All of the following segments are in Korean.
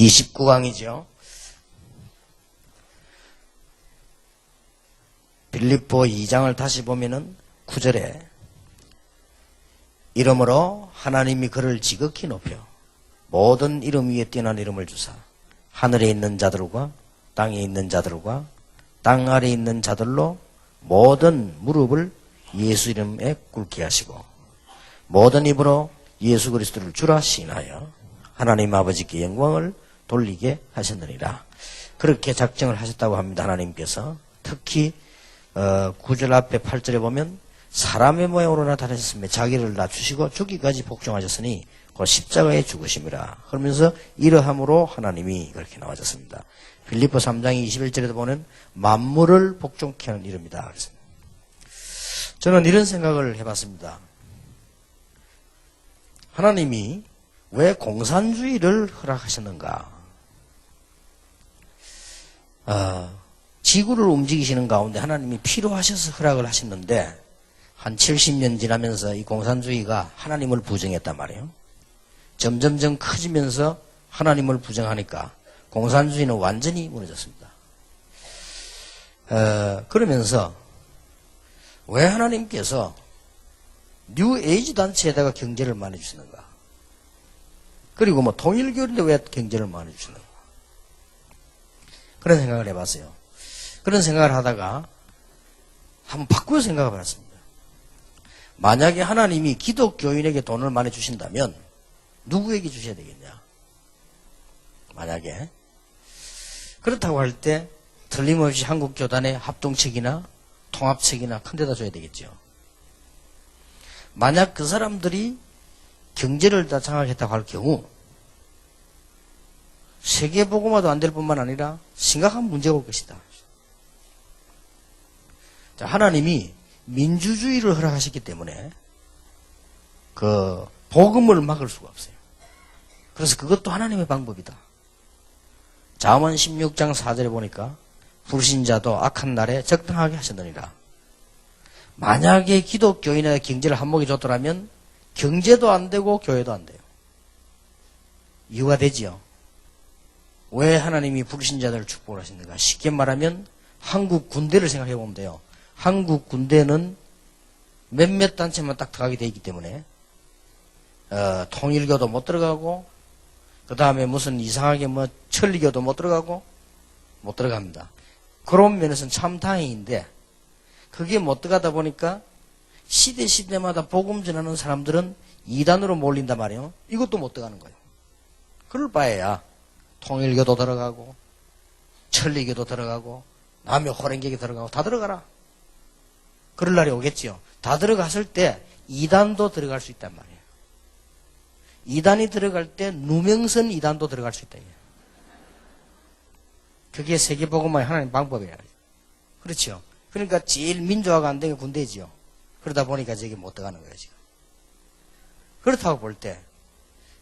29강이죠. 빌립보 2장을 다시 보면은 9절에 이러므로 하나님이 그를 지극히 높여 모든 이름 위에 뛰어난 이름을 주사 하늘에 있는 자들과 땅에 있는 자들과 땅 아래에 있는 자들로 모든 무릎을 예수 이름에 꿇게 하시고 모든 입으로 예수 그리스도를 주라 시인하여 하나님 아버지께 영광을 돌리게 하셨느니라. 그렇게 작정을 하셨다고 합니다. 하나님께서 특히 9절 앞에 8절에 보면 사람의 모양으로 나타나셨으며 자기를 낮추시고 죽기까지 복종하셨으니 그 십자가에 죽으심이라. 그러면서 이러함으로 하나님이 그렇게 나와졌습니다. 빌립보 3장 21절에도 보면 만물을 복종케 하는 이름이다. 그랬습니다. 저는 이런 생각을 해봤습니다. 하나님이 왜 공산주의를 허락하셨는가? 지구를 움직이시는 가운데 하나님이 필요하셔서 허락을 하셨는데 한 70년 지나면서 이 공산주의가 하나님을 부정했단 말이에요. 점점점 커지면서 하나님을 부정하니까 공산주의는 완전히 무너졌습니다. 그러면서 왜 하나님께서 뉴 에이지 단체에다가 경제를 많이 주시는가? 그리고 뭐 통일교인데 왜 경제를 많이 주시는가? 그런 생각을 해봤어요. 그런 생각을 하다가 한번 바꾸어 생각해 봤습니다. 만약에 하나님이 기독교인에게 돈을 많이 주신다면 누구에게 주셔야 되겠냐? 만약에 그렇다고 할 때 틀림없이 한국교단의 합동책이나 통합책이나 큰 데다 줘야 되겠죠. 만약 그 사람들이 경제를 다 장악했다고 할 경우 세계보고마도 안 될 뿐만 아니라 심각한 문제가 올 것이다. 자, 하나님이 민주주의를 허락하셨기 때문에 그 복음을 막을 수가 없어요. 그래서 그것도 하나님의 방법이다. 잠언 16장 4절에 보니까 불신자도 악한 날에 적당하게 하셨느니라. 만약에 기독교인의 경제를 한몫에 줬더라면 경제도 안 되고 교회도 안 돼요. 이유가 되지요. 왜 하나님이 불신자들을 축복을 하시는가? 쉽게 말하면 한국 군대를 생각해 보면 돼요. 한국 군대는 몇몇 단체만 딱 들어가게 돼 있기 때문에 통일교도 못 들어가고 그 다음에 무슨 이상하게 뭐 천리교도 못 들어가고 못 들어갑니다. 그런 면에서는 참 다행인데 그게 못 들어가다 보니까 시대마다 복음 전하는 사람들은 이단으로 몰린단 말이에요. 이것도 못 들어가는 거예요. 그럴 바에야 통일교도 들어가고 천리교도 들어가고 남의 호랭교도 들어가고 다 들어가라. 그럴 날이 오겠지요. 다 들어갔을 때 이단도 들어갈 수 있단 말이에요. 이단이 들어갈 때 누명선 이단도 들어갈 수 있다. 그게 세계복음화의 하나님 방법이에요. 그렇죠. 그러니까 제일 민주화가 안 된 게 군대지요. 그러다 보니까 저게 못 들어가는 거예요, 지금. 그렇다고 볼 때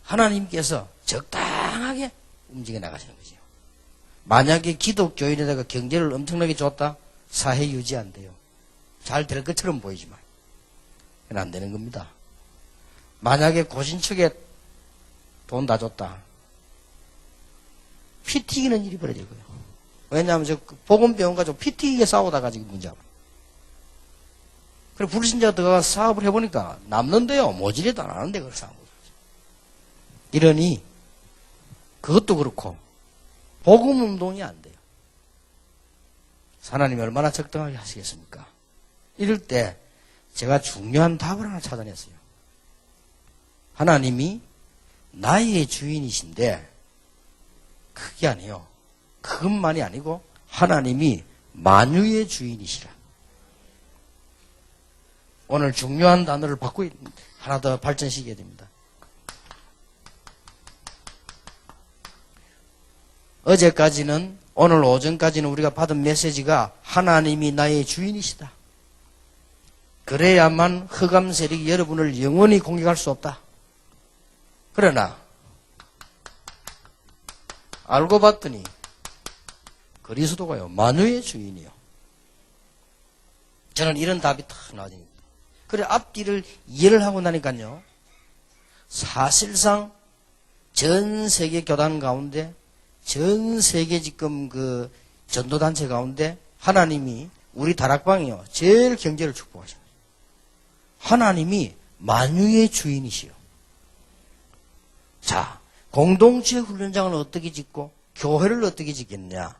하나님께서 적당하게 움직여 나가시는 거죠. 만약에 기독교인에다가 경제를 엄청나게 줬다? 사회 유지 안 돼요. 잘 될 것처럼 보이지만 그건 안 되는 겁니다. 만약에 고신축에 돈 다 줬다. 피 튀기는 일이 벌어질 거예요. 왜냐하면 저 보건병원 가지고 피 튀기게 싸우다가 지금 문제가. 그래 불신자가 들어가서 사업을 해보니까 남는데요. 모질이도 안 하는데 그걸 싸우고. 이러니 그것도 그렇고 복음운동이 안 돼요. 하나님이 얼마나 적당하게 하시겠습니까? 이럴 때 제가 중요한 답을 하나 찾아냈어요. 하나님이 나의 주인이신데 그게 아니에요. 그것만이 아니고 하나님이 만유의 주인이시라. 오늘 중요한 단어를 바꾸고 하나 더 발전시켜야 됩니다. 어제까지는 오늘 오전까지는 우리가 받은 메시지가 하나님이 나의 주인이시다. 그래야만 흑암 세력이 여러분을 영원히 공격할 수 없다. 그러나 알고 봤더니 그리스도가요 만유의 주인이요. 저는 이런 답이 탁 나와집니다. 그래 앞뒤를 이해를 하고 나니까요 사실상 전 세계 교단 가운데 전 세계 지금 그 전도단체 가운데 하나님이 우리 다락방이요. 제일 경제를 축복하십니다. 하나님이 만유의 주인이시요. 자, 공동체 훈련장을 어떻게 짓고 교회를 어떻게 짓겠냐.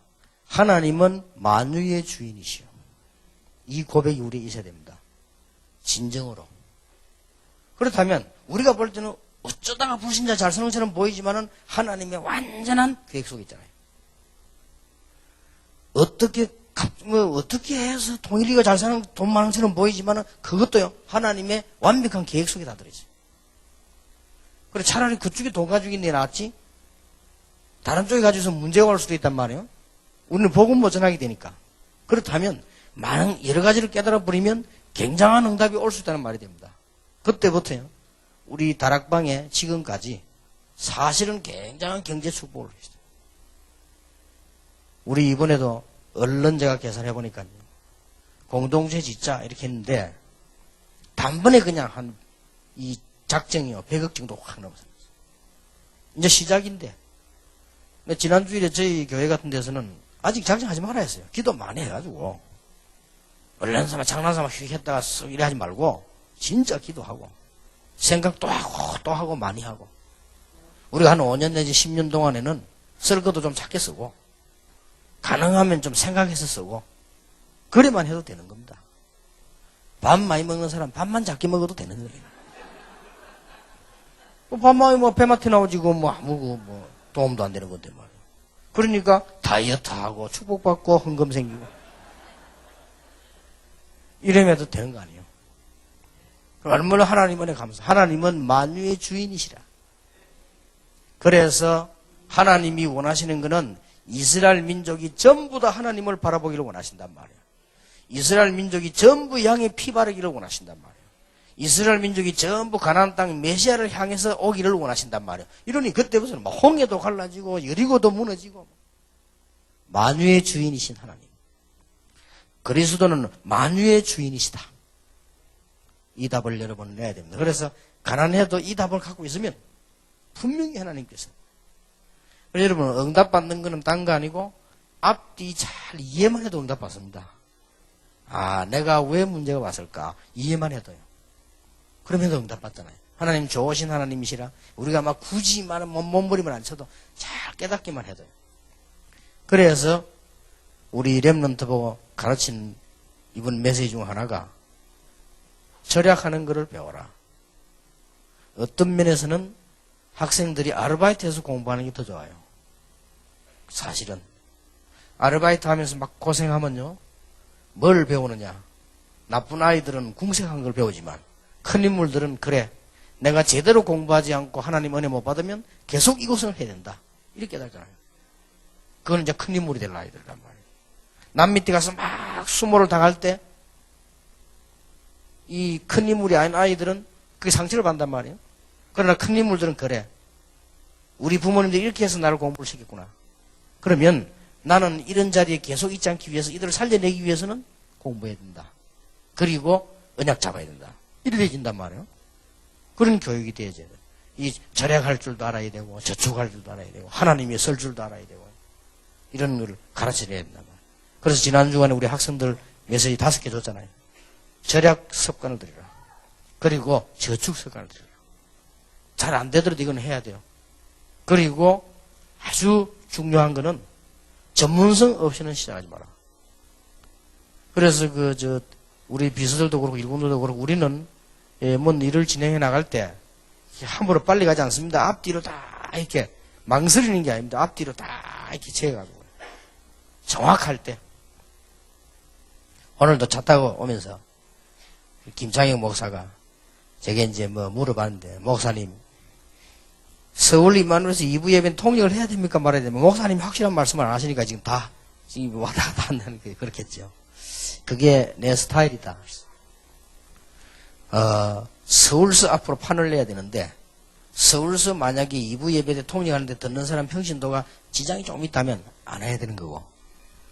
하나님은 만유의 주인이시요. 이 고백이 우리에 있어야 됩니다. 진정으로. 그렇다면 우리가 볼 때는 어쩌다가 불신자 잘생처럼 보이지만은 하나님의 완전한 계획 속에 있잖아요. 어떻게 해서 통일이가 잘 사는 돈 많은 것처럼 보이지만은 그것도요, 하나님의 완벽한 계획 속에 다 들어있어요. 그래, 차라리 그쪽에 돈 가지고 있는 게 낫지? 다른 쪽에 가지고서 문제가 올 수도 있단 말이에요. 우리는 복음 못 전하게 되니까. 그렇다면, 많은, 여러 가지를 깨달아 버리면 굉장한 응답이 올 수 있다는 말이 됩니다. 그때부터요, 우리 다락방에 지금까지 사실은 굉장한 경제 축복을 했어요. 우리 이번에도 얼른 제가 계산해 보니까요. 공동체 짓자 이렇게 했는데 단번에 그냥 이 작정이요. 100억 정도 확 넘어섰어요. 이제 시작인데 지난주일에 저희 교회 같은 데서는 아직 작정하지 말아야 했어요. 기도 많이 해가지고 얼른 삼아 장난삼아 휙 했다가 쓱 이래 하지 말고 진짜 기도하고 생각도 하고 또 하고 많이 하고 우리가 한 5년 내지 10년 동안에는 쓸 것도 좀 작게 쓰고 가능하면 좀 생각해서 쓰고 그래만 해도 되는 겁니다. 밥 많이 먹는 사람 밥만 작게 먹어도 되는 거예요. 밥 많이 배마트 나오지고 아무고 도움도 안 되는 건데 말이에요. 그러니까 다이어트하고 축복받고 헌금 생기고 이러면 해도 되는 거 아니에요. 얼마나 하나님 은혜 감사. 하나님은 만유의 주인이시라. 그래서 하나님이 원하시는 것은 이스라엘 민족이 전부 다 하나님을 바라보기를 원하신단 말이에요. 이스라엘 민족이 전부 양의 피 바르기를 원하신단 말이에요. 이스라엘 민족이 전부 가나안 땅 메시아를 향해서 오기를 원하신단 말이에요. 이러니 그때부터는 홍해도 갈라지고 여리고도 무너지고 만유의 주인이신 하나님. 그리스도는 만유의 주인이시다. 이 답을 여러분은 내야 됩니다. 그래서 가난해도 이 답을 갖고 있으면 분명히 하나님께서 여러분 응답받는 거는 딴 거 아니고 앞뒤 잘 이해만 해도 응답받습니다. 아, 내가 왜 문제가 왔을까? 이해만 해도요. 그러면 응답받잖아요. 하나님 좋으신 하나님이시라 우리가 막 굳이 많은 몸부림을 안 쳐도 잘 깨닫기만 해도요. 그래서 우리 렘넌트 보고 가르친 이번 메시지 중 하나가 절약하는 것을 배워라. 어떤 면에서는 학생들이 아르바이트해서 공부하는 게 더 좋아요. 사실은 아르바이트 하면서 막 고생하면요 뭘 배우느냐. 나쁜 아이들은 궁색한 걸 배우지만 큰 인물들은 그래 내가 제대로 공부하지 않고 하나님 은혜 못 받으면 계속 이것을 해야 된다. 이렇게 깨달잖아요. 그건 이제 큰 인물이 될 아이들이란 말이에요. 남 밑에 가서 막 수모를 당할 때 이 큰 인물이 아닌 아이들은 그게 상처를 받는단 말이에요. 그러나 큰 인물들은 그래 우리 부모님들이 이렇게 해서 나를 공부를 시켰구나. 그러면 나는 이런 자리에 계속 있지 않기 위해서 이들을 살려내기 위해서는 공부해야 된다. 그리고 언약 잡아야 된다. 이렇게 된단 말이에요. 그런 교육이 되어져야 돼요. 이 절약할 줄도 알아야 되고 저축할 줄도 알아야 되고 하나님이 쓸 줄도 알아야 되고 이런 걸 가르쳐야 된단 말이에요. 그래서 지난 주간에 우리 학생들 메시지 5개 줬잖아요. 절약 습관을 들이라. 그리고 저축 습관을 들이라. 잘 안 되더라도 이건 해야 돼요. 그리고 아주 중요한 거는 전문성 없이는 시작하지 마라. 그래서 우리 비서들도 그렇고 일꾼들도 그렇고 우리는 뭔 일을 진행해 나갈 때 함부로 빨리 가지 않습니다. 앞뒤로 다 이렇게 망설이는 게 아닙니다. 앞뒤로 다 이렇게 채워가지고 정확할 때 오늘도 차 타고 오면서 김창영 목사가 제게 이제 물어봤는데 목사님 서울 이만으로서 2부 예배는 통역을 해야 됩니까 말아야 됩니까? 목사님이 확실한 말씀을 안 하시니까 지금 왔다 갔다 한다는 게 그렇겠죠. 그게 내 스타일이다. 서울서 앞으로 판을 내야 되는데 서울서 만약에 2부 예배 때 통역하는데 듣는 사람 평신도가 지장이 좀 있다면 안 해야 되는 거고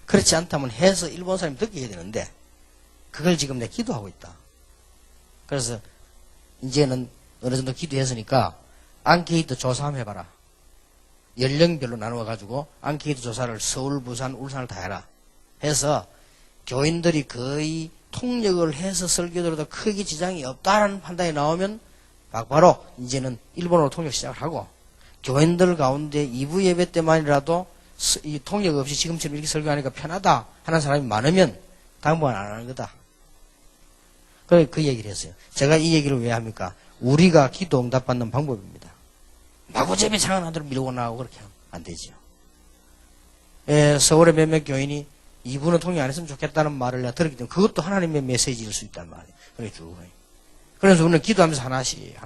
그렇지 않다면 해서 일본 사람이 듣게 해야 되는데 그걸 지금 내가 기도하고 있다. 그래서 이제는 어느 정도 기도했으니까 안케이트 조사 한번 해봐라. 연령별로 나누어가지고 안케이드 조사를 서울, 부산, 울산을 다 해라. 해서 교인들이 거의 통역을 해서 설교들어도 크게 지장이 없다라는 판단이 나오면 바로 이제는 일본어로 통역 시작을 하고, 교인들 가운데 2부 예배 때만이라도 이 통역 없이 지금처럼 이렇게 설교하니까 편하다 하는 사람이 많으면 당분간 안 하는 거다. 그 얘기를 했어요. 제가 이 얘기를 왜 합니까? 우리가 기도 응답받는 방법입니다. 마구잡이 장난하도록 밀고 나가고 그렇게 하면 안 되죠. 서울의 몇몇 교인이 이분은 통역 안 했으면 좋겠다는 말을 내가 들었기 때문에 그것도 하나님의 메시지일 수 있단 말이에요. 그래서 우리는 기도하면서 하나씩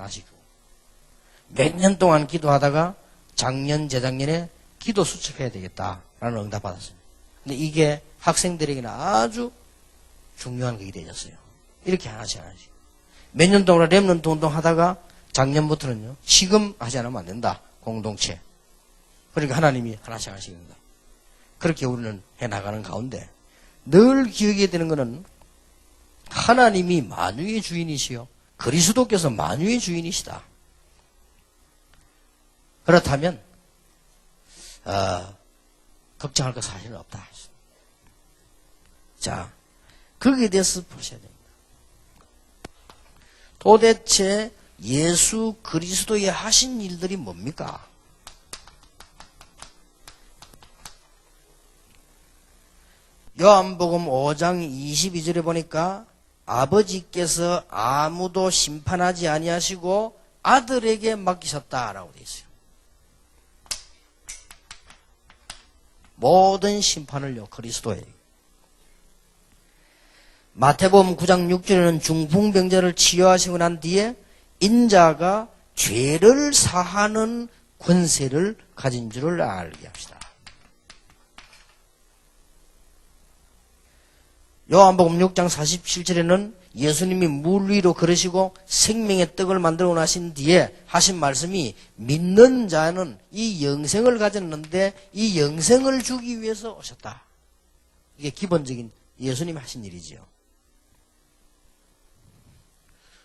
몇 년 동안 기도하다가 작년, 재작년에 기도 수첩해야 되겠다라는 응답 받았습니다. 근데 이게 학생들에게는 아주 중요한 것이 되었어요. 이렇게 하나씩. 몇 년 동안 렘넌트 운동하다가 작년부터는요, 지금 하지 않으면 안 된다. 공동체. 그러니까 하나님이 하나씩입니다. 그렇게 우리는 해나가는 가운데 늘 기억해야 되는 것은 하나님이 만유의 주인이시요, 그리스도께서 만유의 주인이시다. 그렇다면 걱정할 거 사실은 없다. 자, 거기에 대해서 보셔야 됩니다. 도대체 예수 그리스도의 하신 일들이 뭡니까? 요한복음 5장 22절에 보니까 아버지께서 아무도 심판하지 아니하시고 아들에게 맡기셨다라고 되어 있어요. 모든 심판을요, 그리스도에게. 마태복음 9장 6절에는 중풍병자를 치유하시고 난 뒤에 인자가 죄를 사하는 권세를 가진 줄을 알게 합시다. 요한복음 6장 47절에는 예수님이 물 위로 걸으시고 생명의 떡을 만들고 나신 뒤에 하신 말씀이 믿는 자는 이 영생을 가졌는데 이 영생을 주기 위해서 오셨다. 이게 기본적인 예수님이 하신 일이지요.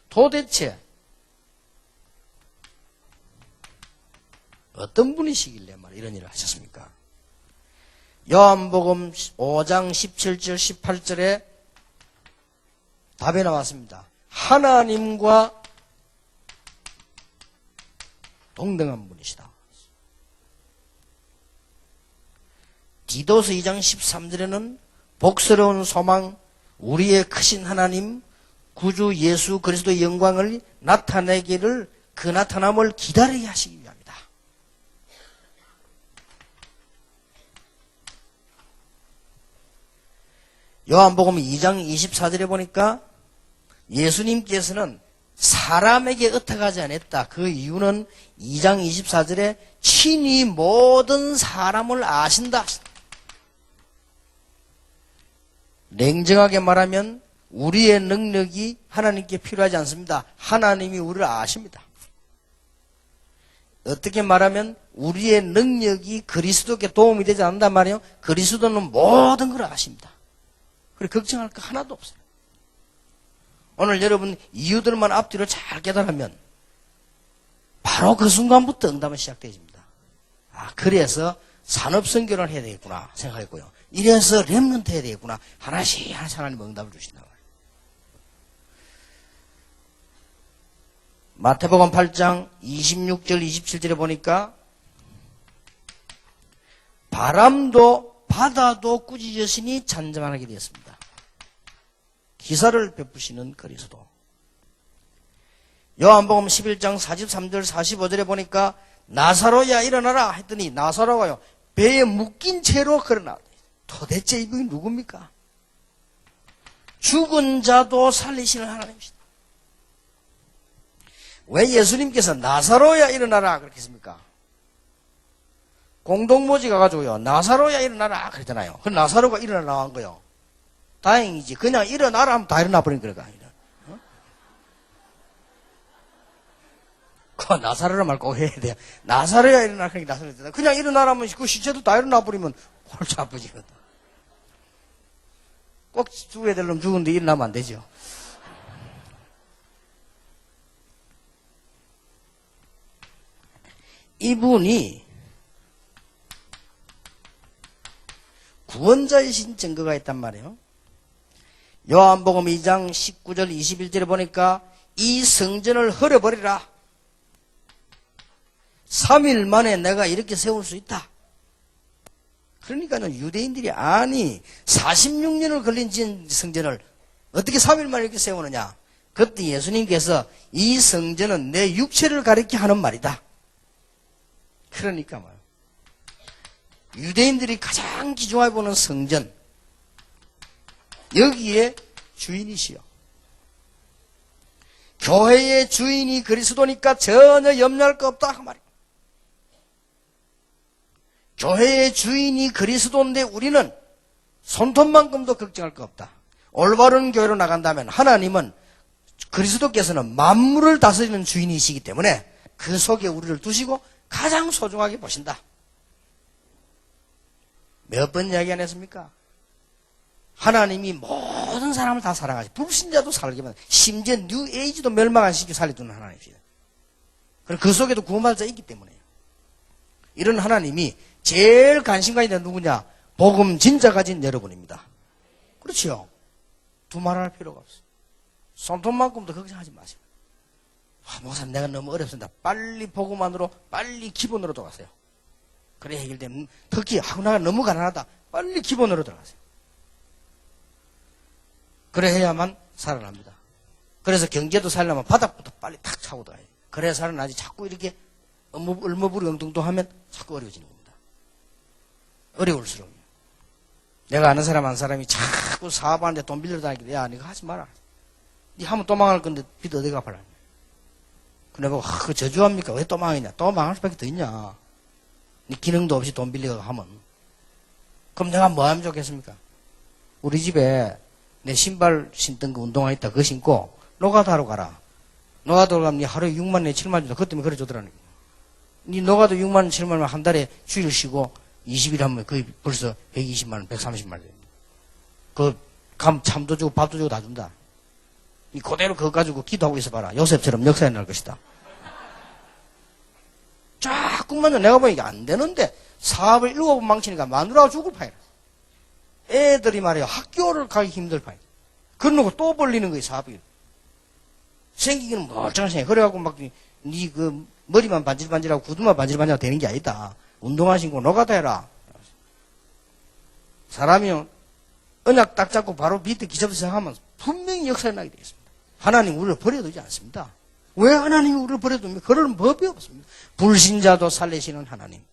도대체 어떤 분이시길래 이런 일을 하셨습니까? 요한복음 5장 17절 18절에 답이 나왔습니다. 하나님과 동등한 분이시다. 디도서 2장 13절에는 복스러운 소망, 우리의 크신 하나님 구주 예수 그리스도의 영광을 나타내기를, 그 나타남을 기다리게 하시기 위함이다. 요한복음 2장 24절에 보니까 예수님께서는 사람에게 의탁하지 않았다. 그 이유는 2장 24절에 친히 모든 사람을 아신다. 냉정하게 말하면 우리의 능력이 하나님께 필요하지 않습니다. 하나님이 우리를 아십니다. 어떻게 말하면 우리의 능력이 그리스도께 도움이 되지 않는단 말이에요. 그리스도는 모든 걸 아십니다. 그래 걱정할 거 하나도 없어요. 오늘 여러분 이유들만 앞뒤로 잘 깨달으면 바로 그 순간부터 응답은 시작되집니다. 그래서 산업선교를 해야 되겠구나 생각했고요. 이래서 렘넌트 해야 되겠구나. 하나씩 하나님 응답을 주신다. 마태복음 8장 26절 27절에 보니까 바람도 바다도 꾸짖으시니 잔잔하게 되었습니다. 기사를 베푸시는 그리스도. 요한복음 11장 43절 45절에 보니까 나사로야 일어나라 했더니 나사로가요 배에 묶인 채로 걸어나. 도대체 이분이 누굽니까? 죽은 자도 살리시는 하나님이시다. 왜 예수님께서 나사로야 일어나라 그렇게 했습니까? 공동모지 가가지고요 나사로야 일어나라 그랬잖아요. 그 나사로가 일어나 나온 거요. 다행이지. 그냥 일어나라 하면 다 일어나 버린 거니까. 그 나사로라 말 꼭 해야 돼요. 나사로야 일어나라 그러니까 나사로야. 그냥 일어나라 하면 그 시체도 다 일어나 버리면 골치 아프지. 꼭 죽어야 될 놈 죽은데 일어나면 안 되죠. 이분이 구원자이신 증거가 있단 말이에요. 요한복음 2장 19절 21절에 보니까 이 성전을 헐어버리라. 3일 만에 내가 이렇게 세울 수 있다. 그러니까는 유대인들이 아니 46년을 걸린 성전을 어떻게 3일 만에 이렇게 세우느냐. 그때 예수님께서 이 성전은 내 육체를 가리켜 하는 말이다. 그러니까 뭐예요. 유대인들이 가장 귀중하게 보는 성전, 여기에 주인이시여. 교회의 주인이 그리스도니까 전혀 염려할 거 없다 그 말이에요. 교회의 주인이 그리스도인데 우리는 손톱만큼도 걱정할 거 없다. 올바른 교회로 나간다면 하나님은 그리스도께서는 만물을 다스리는 주인이시기 때문에 그 속에 우리를 두시고 가장 소중하게 보신다. 몇 번 이야기 안 했습니까? 하나님이 모든 사람을 다 사랑하시, 불신자도 살게 만든, 심지어 뉴 에이지도 멸망 안 시키고 살려두는 하나님이시다. 그리고 그 속에도 구원받을 자 있기 때문에요. 이런 하나님이 제일 관심가 있는 누구냐? 복음 진짜 가진 여러분입니다. 그렇지요? 두말할 필요가 없어요. 손톱만큼도 걱정하지 마세요. 목사님 내가 너무 어렵습니다. 빨리 복음만으로 빨리 기본으로 들어가세요. 그래 해결되면, 특히 내가 너무 가난하다. 빨리 기본으로 들어가세요. 그래 해야만 살아납니다. 그래서 경제도 살려면 바닥부터 빨리 탁 차고 들어가야 돼요. 그래야 살아나지. 자꾸 이렇게 얼머부리엉뚱뚱 하면 자꾸 어려워지는 겁니다. 어려울수록. 내가 아는 사람 한 사람이 자꾸 사업하는데 돈 빌려 다니길래 야 니가 하지 마라. 니 하면 또 망할 건데 빚 어디 갚아라. 그래 보고 그 저주합니까? 왜 또 망하냐? 또 망할 수밖에 더 있냐? 니 기능도 없이 돈 빌려 하면. 그럼 내가 뭐 하면 좋겠습니까? 우리 집에 내 신발 신던 그 운동화 있다. 그거 신고 노가다 하러 가라. 노가다 가면 니 하루에 6만 내 7만 준다. 그것 때문에 그래 주더라는 거야. 니 노가다 6만 원 7만 원 한 달에 주일 쉬고 20일 하면 거의 벌써 120만 원 130만 원. 그 참도 주고 밥도 주고 다 준다. 니 그대로 그거 가지고 기도하고 있어봐라. 요셉처럼 역사에 날 것이다. 자꾸만 내가 보니까 안 되는데 사업을 7번 망치니까 마누라가 죽을 판이라. 애들이 말이야 학교를 가기 힘들 판이야. 그러고 또 벌리는 거야 사업이. 생기기는 멀쩡한 생각. 그래갖고 막 니 그 머리만 반질반질하고 구두만 반질반질하고 되는 게 아니다. 운동화 신고 노가다 해라. 사람이 언약 딱 잡고 바로 밑에 기잡을 생각하면 분명히 역사에 나게 되어 있습니다. 하나님 우리를 버려두지 않습니다. 왜 하나님이 우리를 버려둡니까? 그럴 법이 없습니다. 불신자도 살리시는 하나님.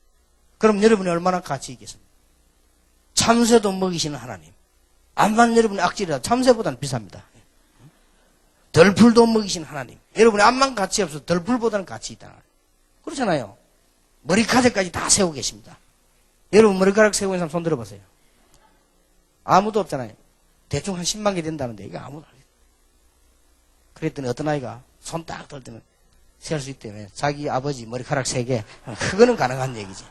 그럼 여러분이 얼마나 가치 있겠습니까? 참새도 먹이시는 하나님. 암만 여러분이 악질이라도 참새보다는 비쌉니다. 덜풀도 먹이시는 하나님. 여러분이 암만 가치 없어도 덜풀보다는 가치 있다. 그렇잖아요. 머리카락까지 다 세우고 계십니다. 여러분 머리카락 세우고 있는 사람 손 들어보세요. 아무도 없잖아요. 대충 한 10만 개 된다는데 이게 아무도 안 해요. 그랬더니 어떤 아이가 손 딱 들 때는 셀 수 있다며. 자기 아버지 머리카락 3개. 그거는 가능한 얘기지.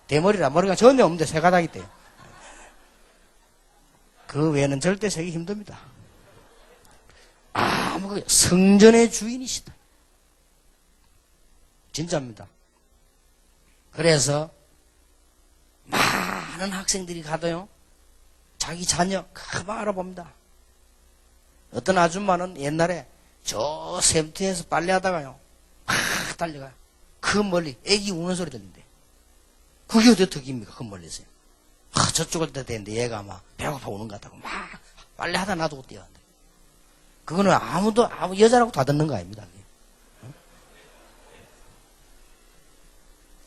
대머리라 머리가 전혀 없는데 3가닥 있대요. 그 외에는 절대 세기 힘듭니다. 성전의 주인이시다. 진짜입니다. 그래서 많은 학생들이 가도요. 자기 자녀 금방 알아봅니다. 어떤 아줌마는 옛날에 저 샘트에서 빨래하다가요. 막 달려가요. 그 멀리 애기 우는 소리 들린대. 그게 어디 덕입니까? 그 멀리서요. 저쪽을 때 되는데 얘가 막 배고파 우는 것 같다고 막 빨래하다 놔두고 뛰어간대. 그거는 아무 여자라고 다 듣는 거 아닙니다.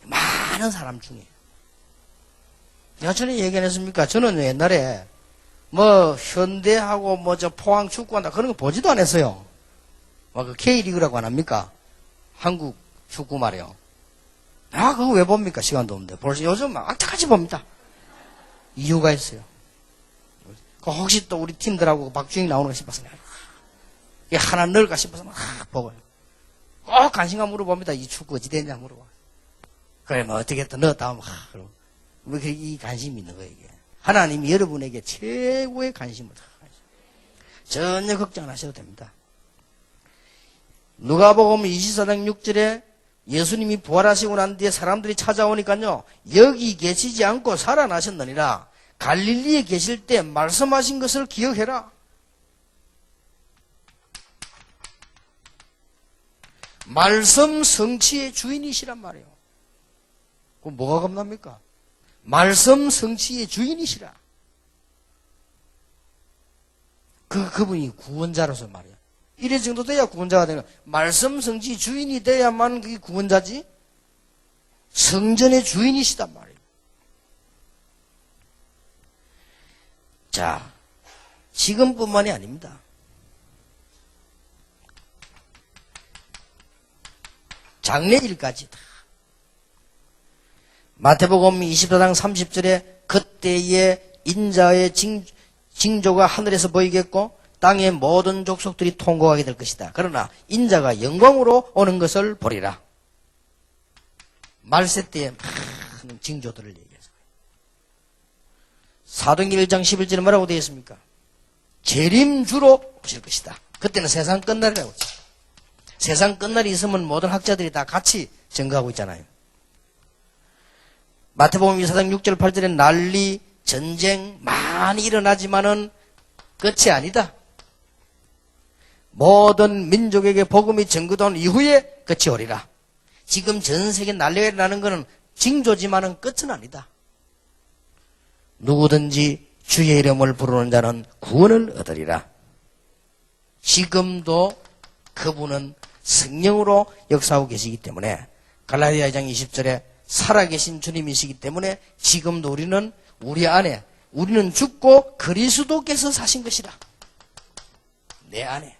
많은 사람 중에. 내가 전에 얘기 안 했습니까? 저는 옛날에 뭐 현대하고 뭐 저 포항 축구한다 그런 거 보지도 않았어요. 막 그 K리그라고 안 합니까? 한국 축구 말이요. 그거 왜 봅니까? 시간도 없는데. 벌써 요즘 막 악착같이 봅니다. 이유가 있어요. 혹시 또 우리 팀들하고 박주영 나오는 거 싶어서 이게 하나 넣을까 싶어서 막 보고요. 꼭 관심가 물어봅니다. 이 축구 어찌 되냐 물어봐. 그래 뭐 어떻게 또 넣었다 하면 그럼 왜 이 관심이 있는 거예요 이게. 하나님이 여러분에게 최고의 관심을 전혀 걱정 안 하셔도 됩니다. 누가복음 24장 6절에 예수님이 부활하시고 난 뒤에 사람들이 찾아오니까요. 여기 계시지 않고 살아나셨느니라. 갈릴리에 계실 때 말씀하신 것을 기억해라. 말씀 성취의 주인이시란 말이에요. 그럼 뭐가 겁납니까? 말씀 성취의 주인이시라. 그분이 구원자로서 말이야. 이래 정도 돼야 구원자가 되는 거야. 말씀 성취 주인이 돼야만 그게 구원자지. 성전의 주인이시단 말이에요. 자, 지금뿐만이 아닙니다. 장래일까지 다. 마태복음 24장 30절에 그때의 인자의 징조가 하늘에서 보이겠고 땅의 모든 족속들이 통곡하게 될 것이다. 그러나 인자가 영광으로 오는 것을 보리라. 말세 때의 많은 징조들을 얘기해서 사도행전 1장 11절에 뭐라고 되어 있습니까? 재림주로 오실 것이다. 그때는 세상 끝날이라고 했죠. 세상 끝날이 있으면 모든 학자들이 다 같이 증거하고 있잖아요. 마태복음 24장 6절 8절에 난리, 전쟁 많이 일어나지만은 끝이 아니다. 모든 민족에게 복음이 전거된 이후에 끝이 오리라. 지금 전 세계 난리가 일어나는 것은 징조지만은 끝은 아니다. 누구든지 주의 이름을 부르는 자는 구원을 얻으리라. 지금도 그분은 성령으로 역사하고 계시기 때문에 갈라디아 2장 20절에 살아계신 주님이시기 때문에 지금도 우리는 우리 안에 우리는 죽고 그리스도께서 사신 것이라. 내 안에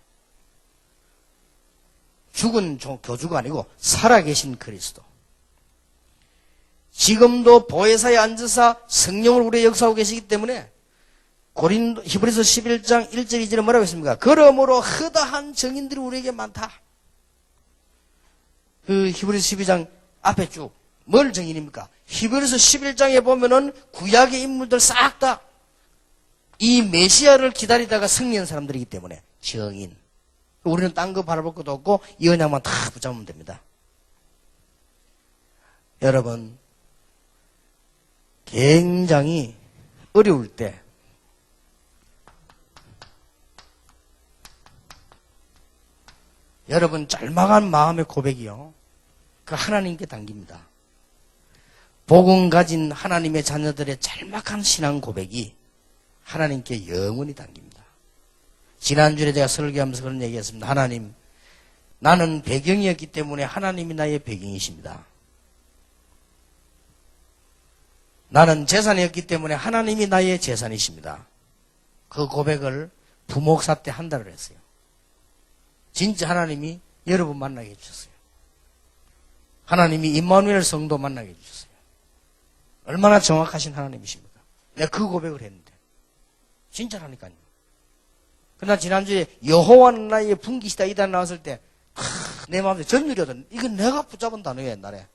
죽은 교주가 아니고 살아계신 그리스도. 지금도 보혜사에 앉으사 성령을 우리의 역사하고 계시기 때문에 히브리서 11장 1절 2절에 뭐라고 했습니까? 그러므로 허다한 증인들이 우리에게 많다. 그 히브리서 12장 앞에 쭉 뭘 증인입니까? 히브리서 11장에 보면은 구약의 인물들 싹 다 이 메시아를 기다리다가 승리한 사람들이기 때문에 증인. 우리는 딴 거 바라볼 것도 없고 이 언약만 다 붙잡으면 됩니다. 여러분, 굉장히 어려울 때 여러분 짤막한 마음의 고백이요, 그 하나님께 당깁니다. 복음 가진 하나님의 자녀들의 짤막한 신앙 고백이 하나님께 영원히 당깁니다. 지난주에 제가 설교하면서 그런 얘기했습니다. 하나님, 나는 배경이었기 때문에 하나님이 나의 배경이십니다. 나는 재산이었기 때문에 하나님이 나의 재산이십니다. 그 고백을 부목사 때 한 달을 했어요. 진짜 하나님이 여러분 만나게 해주셨어요. 하나님이 임마누엘 성도 만나게 해주셨어요. 얼마나 정확하신 하나님이십니까? 내가 그 고백을 했는데 진짜라니까요. 그러나 지난주에 여호와는 나의 분기시다 이 단 나왔을 때 내 마음에 전율이거든. 이건 내가 붙잡은 단어예요. 옛날에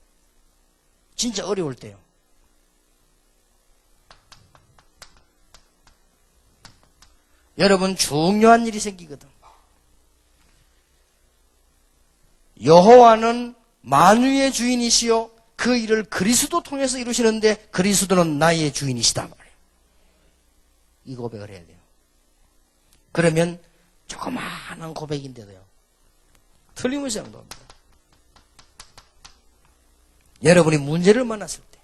진짜 어려울 때요. 여러분 중요한 일이 생기거든. 여호와는 만유의 주인이시요 그 일을 그리스도 통해서 이루시는데 그리스도는 나의 주인이시다 말이에요. 이 고백을 해야 돼요. 그러면 조그마한 고백인데도요, 틀림없이 행동합니다. 여러분이 문제를 만났을 때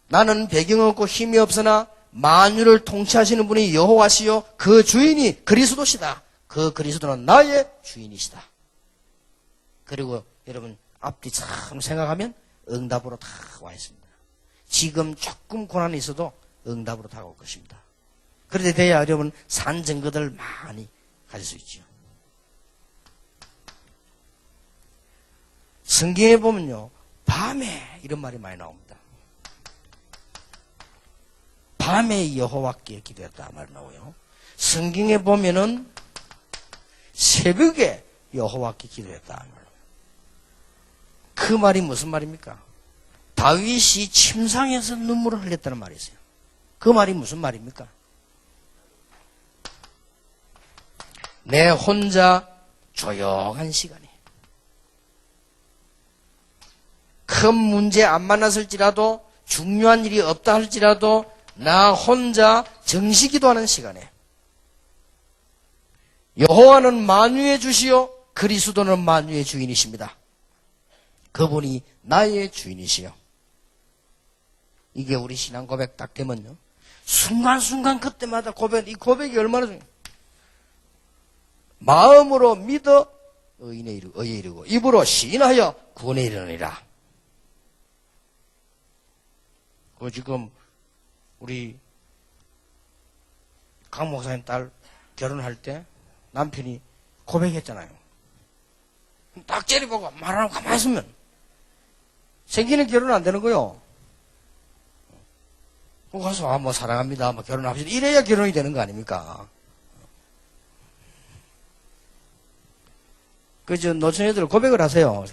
나는 배경 없고 힘이 없으나 만유를 통치하시는 분이 여호와시요 그 주인이 그리스도시다. 그 그리스도는 나의 주인이시다. 그리고 여러분 앞뒤 참 생각하면 응답으로 다 와 있습니다. 지금 조금 고난이 있어도 응답으로 다가올 것입니다. 그런데 돼야 여러분 산 증거들 많이 가질 수 있죠. 성경에 보면요, 밤에 이런 말이 많이 나옵니다. 밤에 여호와께 기도했다 말이 나오고요. 성경에 보면은 새벽에 여호와께 기도했다 말이에요. 그 말이 무슨 말입니까? 다윗이 침상에서 눈물을 흘렸다는 말이 있어요. 그 말이 무슨 말입니까? 내 혼자 조용한 시간에 큰 문제 안 만났을지라도 중요한 일이 없다 할지라도 나 혼자 정시기도하는 시간에 여호와는 만유의 주시요 그리스도는 만유의 주인이십니다. 그분이 나의 주인이시요. 이게 우리 신앙 고백 딱 되면요, 순간순간 그때마다 이 고백이 얼마나 중요해요. 마음으로 믿어 의에 이르고 입으로 시인하여 구원에 이르느니라. 지금 우리 강 목사님 딸 결혼할 때 남편이 고백했잖아요. 딱 째려보고 말 안 하고 가만히 있으면 생기는 결혼 안 되는 거요. 가서 뭐 사랑합니다, 뭐 결혼합시다 이래야 결혼이 되는 거 아닙니까? 그저 노처녀들 고백을 하세요.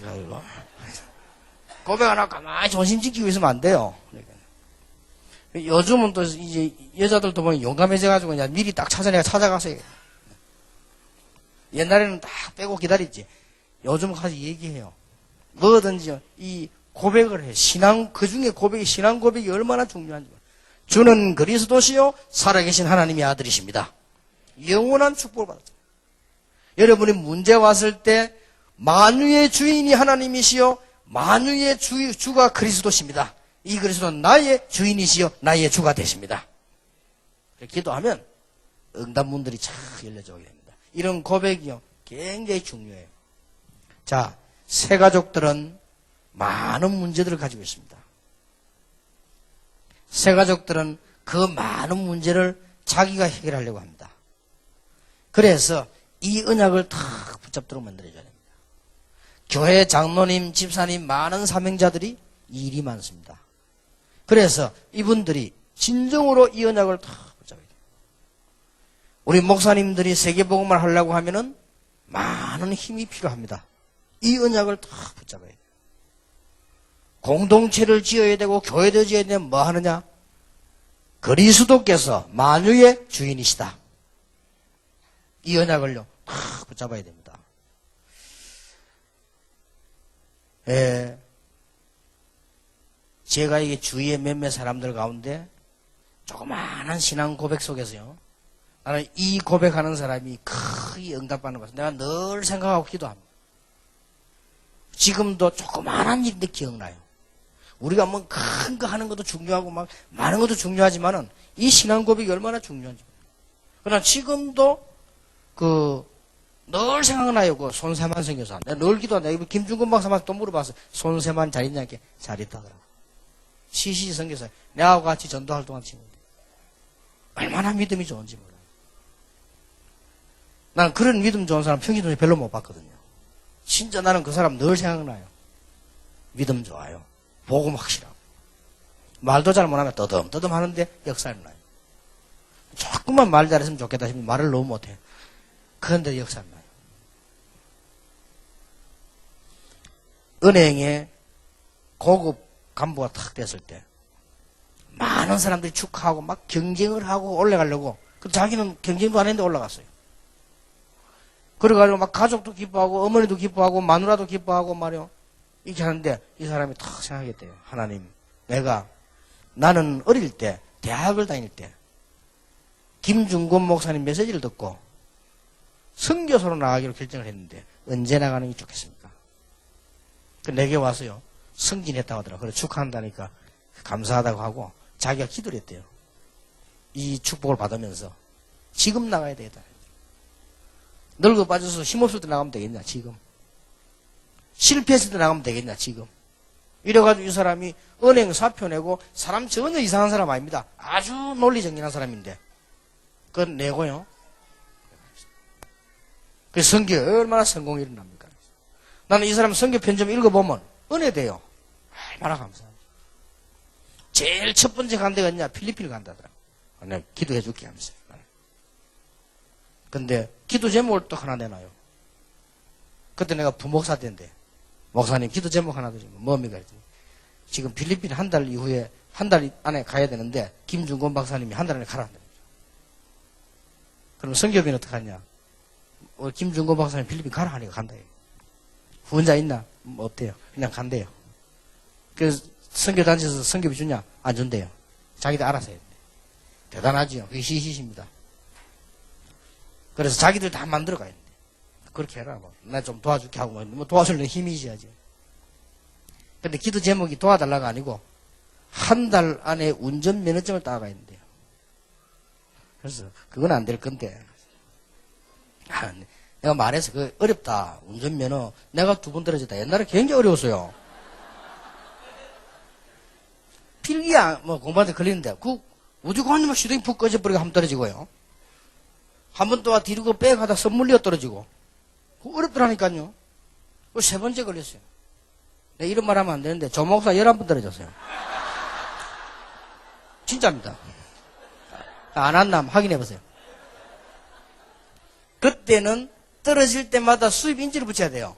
고백 안 하고 가만히 존심 지키고 있으면 안 돼요. 요즘은 또 이제 여자들도 보면 용감해져가지고 그냥 미리 딱 찾아가세요. 옛날에는 딱 빼고 기다렸지. 요즘 가서 얘기해요. 뭐든지 이 고백을 해. 그 중에 신앙 고백이 얼마나 중요한지. 주는 그리스도시요 살아계신 하나님의 아들이십니다. 영원한 축복을 받았죠. 여러분이 문제 왔을 때 만유의 주인이 하나님이시요 만유의 주가 그리스도십니다. 이 그리스도는 나의 주인이시요 나의 주가 되십니다. 기도하면 응답문들이 쫙 열려져 오게 됩니다. 이런 고백이요 굉장히 중요해요. 자, 새 가족들은 많은 문제들을 가지고 있습니다. 새 가족들은 그 많은 문제를 자기가 해결하려고 합니다. 그래서 이 언약을 탁 붙잡도록 만들어줘야 됩니다. 교회 장로님, 집사님, 많은 사명자들이 일이 많습니다. 그래서 이분들이 진정으로 이 언약을 탁 붙잡아야 돼요. 우리 목사님들이 세계복음을 하려고 하면은 많은 힘이 필요합니다. 이 언약을 탁 붙잡아야 돼요. 공동체를 지어야 되고 교회도 지어야 되면 뭐 하느냐? 그리스도께서 만유의 주인이시다. 이 언약을요 탁 붙잡아야 됩니다. 제가 이게 주위의 몇몇 사람들 가운데 조그마한 신앙 고백 속에서요, 나는 이 고백하는 사람이 크게 응답받는 것을 내가 늘 생각하고 기도합니다. 지금도 조그마한 일인데 기억나요. 우리가 뭐 큰 거 하는 것도 중요하고 막 많은 것도 중요하지만은 이 신앙 고백이 얼마나 중요한지. 그러나 지금도 늘 생각나요. 손세만 선교사. 내가 늘 기도한다. 김중근 박사한테 또 물어봤어. 손세만 잘 있냐? 잘 있다더라고. 시시 선교사. 내하고 같이 전도 활동한 친구인데. 얼마나 믿음이 좋은지 몰라요. 난 그런 믿음 좋은 사람 평균적으로 별로 못 봤거든요. 진짜 나는 그 사람 늘 생각나요. 믿음 좋아요. 복음 확실하고. 말도 잘 못하면 떠듬 하는데 역사는 나요. 조금만 말 잘했으면 좋겠다 싶으면 말을 너무 못해요. 그런데 역사는 나요. 은행에 고급 간부가 탁 됐을 때 많은 사람들이 축하하고 막 경쟁을 하고 올라가려고, 자기는 경쟁도 안 했는데 올라갔어요. 그래가지고 막 가족도 기뻐하고 어머니도 기뻐하고 마누라도 기뻐하고 말이요 이렇게 하는데 이 사람이 탁 생각했대요. 하나님, 나는 어릴 때 대학을 다닐 때 김중곤 목사님 메시지를 듣고 선교사로 나가기로 결정을 했는데 언제 나가는 게 좋겠습니까? 내게 와서요 승진했다고 하더라고요. 그래 축하한다니까 감사하다고 하고 자기가 기도를 했대요. 이 축복을 받으면서 지금 나가야 되겠다. 늙어 빠져서 힘없을 때 나가면 되겠냐 지금. 실패했을 때 나가면 되겠냐 지금. 이래가지고 이 사람이 은행 사표 내고, 사람 전혀 이상한 사람 아닙니다. 아주 논리정연한 사람인데 그건 내고요. 그 선교에 얼마나 성공이 일어납니까? 나는 이 사람 선교 편 좀 읽어보면 은혜돼요. 얼마나 감사합니다. 제일 첫 번째 간 데가 있냐? 필리핀을 간다더라. 내가 기도해 줄게 하면서. 근데 기도 제목을 또 하나 내놔요. 그때 내가 부목사 때인데 목사님 기도 제목 하나 드리면 뭡니까? 그랬더니 지금 필리핀 한 달 이후에 한 달 안에 가야 되는데 김중곤 박사님이 한 달 안에 가라 한다. 그럼 선교비는 어떻게 하냐? 김중곤 박사님 필리핀 가라 하니까 간다. 후원자 있나? 뭐 없대요. 그냥 간대요. 그래서 선교단체에서 선교비 주냐? 안 준대요. 자기들 알아서 해야 돼. 대단하지요. 그게 시시십니다. 그래서 자기들 다 만들어 가야 돼. 그렇게 해라. 나 좀 도와줄게 하고, 뭐 도와주려면 힘이 있어야지. 근데 기도 제목이 도와달라가 아니고, 한 달 안에 운전면허증을 따가야 된대요. 그래서, 그건 안 될 건데. 내가 말해서, 그, 어렵다. 운전면허. 내가 2번 떨어졌다. 옛날에 굉장히 어려웠어요. 필기야, 뭐, 공부하는데 걸리는데, 우주관이 막 시동이 푹 꺼져버리고 한번 떨어지고요. 한 번 또 뒤로 백하다 선물리어 떨어지고. 그거 어렵더라니까요. 그 3번째 걸렸어요. 내가 이런 말 하면 안 되는데, 조 목사 11번 떨어졌어요. 진짜입니다. 안 한남 확인해보세요. 그때는 떨어질 때마다 수입 인지를 붙여야 돼요.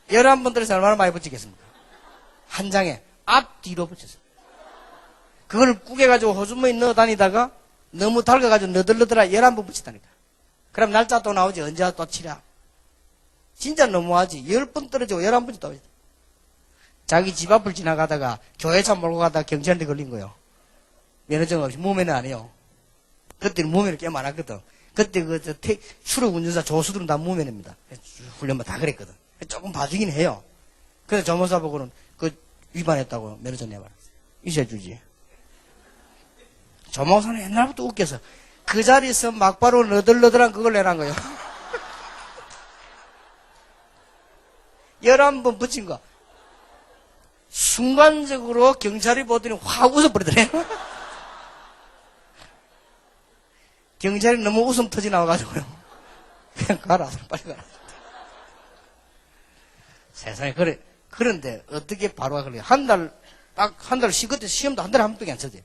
11번 떨어져서 얼마나 많이 붙이겠습니까? 한 장에 앞뒤로 붙였어요. 그걸 꾸겨가지고 호주머니 넣어 다니다가 너무 달가가지고 너덜너덜하 11번 붙이다니까. 그럼 날짜 또 나오지. 언제 또 치라. 진짜 너무하지. 10번 떨어지고 11번째 또 오지. 자기 집 앞을 지나가다가 교회차 몰고 가다가 경찰한테 걸린 거예요. 면허증 없이 무면허 안 해요. 그때는 무면허 꽤 많았거든. 그때 수록 운전사 조수들은 다 무면허입니다. 훈련만 다 그랬거든. 조금 봐주긴 해요. 그래서 조모사 보고는 그 위반했다고 면허증 내봐라. 있어주지. 조모사는 옛날부터 웃겨서 그 자리에서 막바로 너덜너덜한 그걸 내란 거예요. 11번 붙인 거. 순간적으로 경찰이 보더니 확 웃어버리더래. 경찰이 너무 웃음 터지 나와가지고요. 그냥 가라. 빨리 가라. 세상에, 그런데 어떻게 바로가 걸려요? 딱 한 달 그때 시험도 한 달에 한 번밖에 안 쳐져요.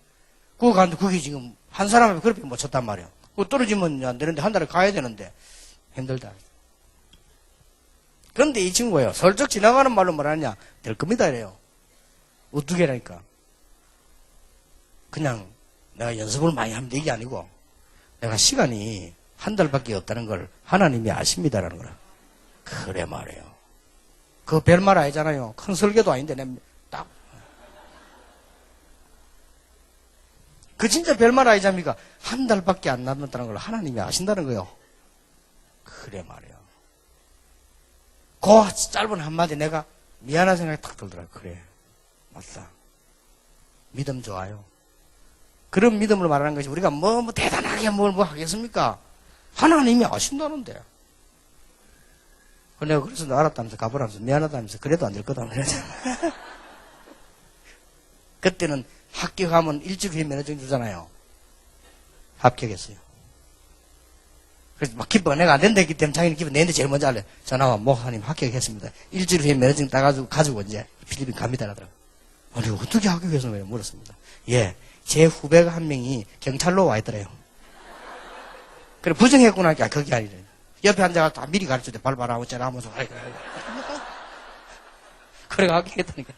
그거 가는데 그게 지금 한 사람이 그렇게 못 쳤단 말이에요. 그거 떨어지면 안 되는데 한 달에 가야 되는데 힘들다. 그런데 이 친구가요. 슬쩍 지나가는 말로 뭐라냐? 될 겁니다 이래요. 어떻게라니까. 그냥 내가 연습을 많이 하면 이게 아니고 내가 시간이 한 달밖에 없다는 걸 하나님이 아십니다라는 거라. 그래 말이에요. 그거 별말 아니잖아요. 큰 설계도 아닌데 딱. 그 진짜 별말 아니잖습니까? 한 달밖에 안 남았다는 걸 하나님이 아신다는 거예요. 그래 말이에요. 그 짧은 한마디 내가 미안한 생각이 탁 들더라. 그래. 맞다. 믿음 좋아요. 그런 믿음을 말하는 것이 우리가 뭐 대단하게 뭐 하겠습니까? 하나님이 아신다는데. 내가 그래서 너 알았다면서 가보라면서 미안하다면서 그래도 안 될 거다. 그때는 합격하면 일주일 후에 면허증 주잖아요. 합격했어요. 그래서 막 기뻐. 내가 안 된다 했기 때문에 자기는 기뻐. 내한테 제일 먼저 알래. 전화와 목사님 합격했습니다. 일주일 후에 면허증 따가지고 이제 필리핀 갑니다. 라더라고요. 아니, 어떻게 합격해서 물었습니다. 예. 제 후배가 한 명이 경찰로 와 있더래요. 그래, 부정했구나. 그게 아니래. 옆에 앉아가 다 미리 가르쳐 줘. 발바라, 어쩌라 하면서. 그래, 합격했다니까.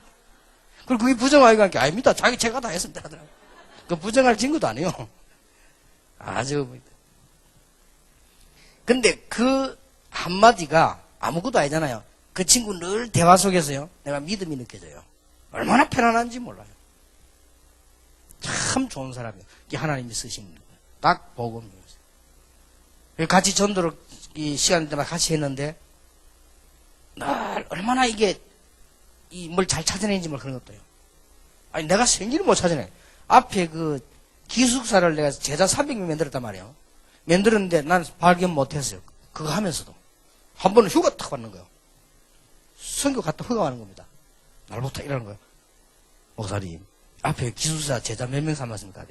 그리고 그게 부정하기가 하니까, 아닙니다. 제가 다 했습니다. 하더라고요. 그 부정할 친구도 아니에요. 아주. 근데 그 한마디가 아무것도 아니잖아요. 그 친구 늘 대화 속에서요. 내가 믿음이 느껴져요. 얼마나 편안한지 몰라요. 참 좋은 사람이에요. 이게 하나님이 쓰신 거예요. 딱 복음이에요. 같이 전도를 이 시간 때마다 같이 했는데 날 얼마나 이게 뭘 잘 찾아내는지 뭘 그런 것도요. 아니 내가 생기를 못 찾아내. 앞에 그 기숙사를 내가 제자 300명 만들었단 말이에요. 만들었는데 난 발견 못했어요. 그거 하면서도 한 번은 휴가 탁 받는 거예요. 선교 갔다 휴가 가는 겁니다. 날부터 이러는 거예요. 목사님 앞에 기숙사 제자 몇 명 삼았습니까?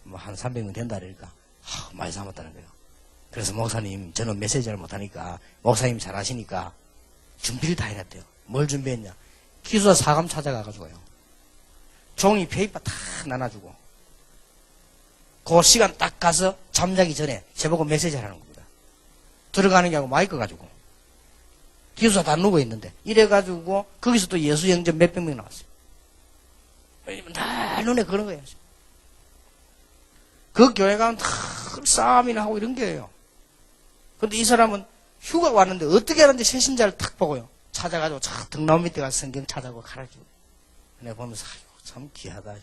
뭐 한 300명 된다 그러니까 많이 삼았다는 거예요. 그래서 목사님 저는 메시지를 못하니까 목사님 잘 아시니까 준비를 다 해놨대요. 뭘 준비했냐? 기숙사 사감 찾아가가지고요. 종이 페이퍼 다 나눠주고 그 시간 딱 가서 잠자기 전에 저보고 메시지를 하는 겁니다. 들어가는 게 아니고 마이크 가지고 기숙사 다 누워있는데 이래가지고 거기서 또 예수 영접 몇백 명 나왔어요. 날 눈에 그런 거예요. 그 교회 가면 다 싸움이나 하고 이런 게예요. 근데 이 사람은 휴가 왔는데 어떻게 하는지 새신자를 탁 보고요. 찾아가지고 등 나무 밑에 가서 성경 찾아고 가르치고. 내가 보면서 아이고, 참 귀하다.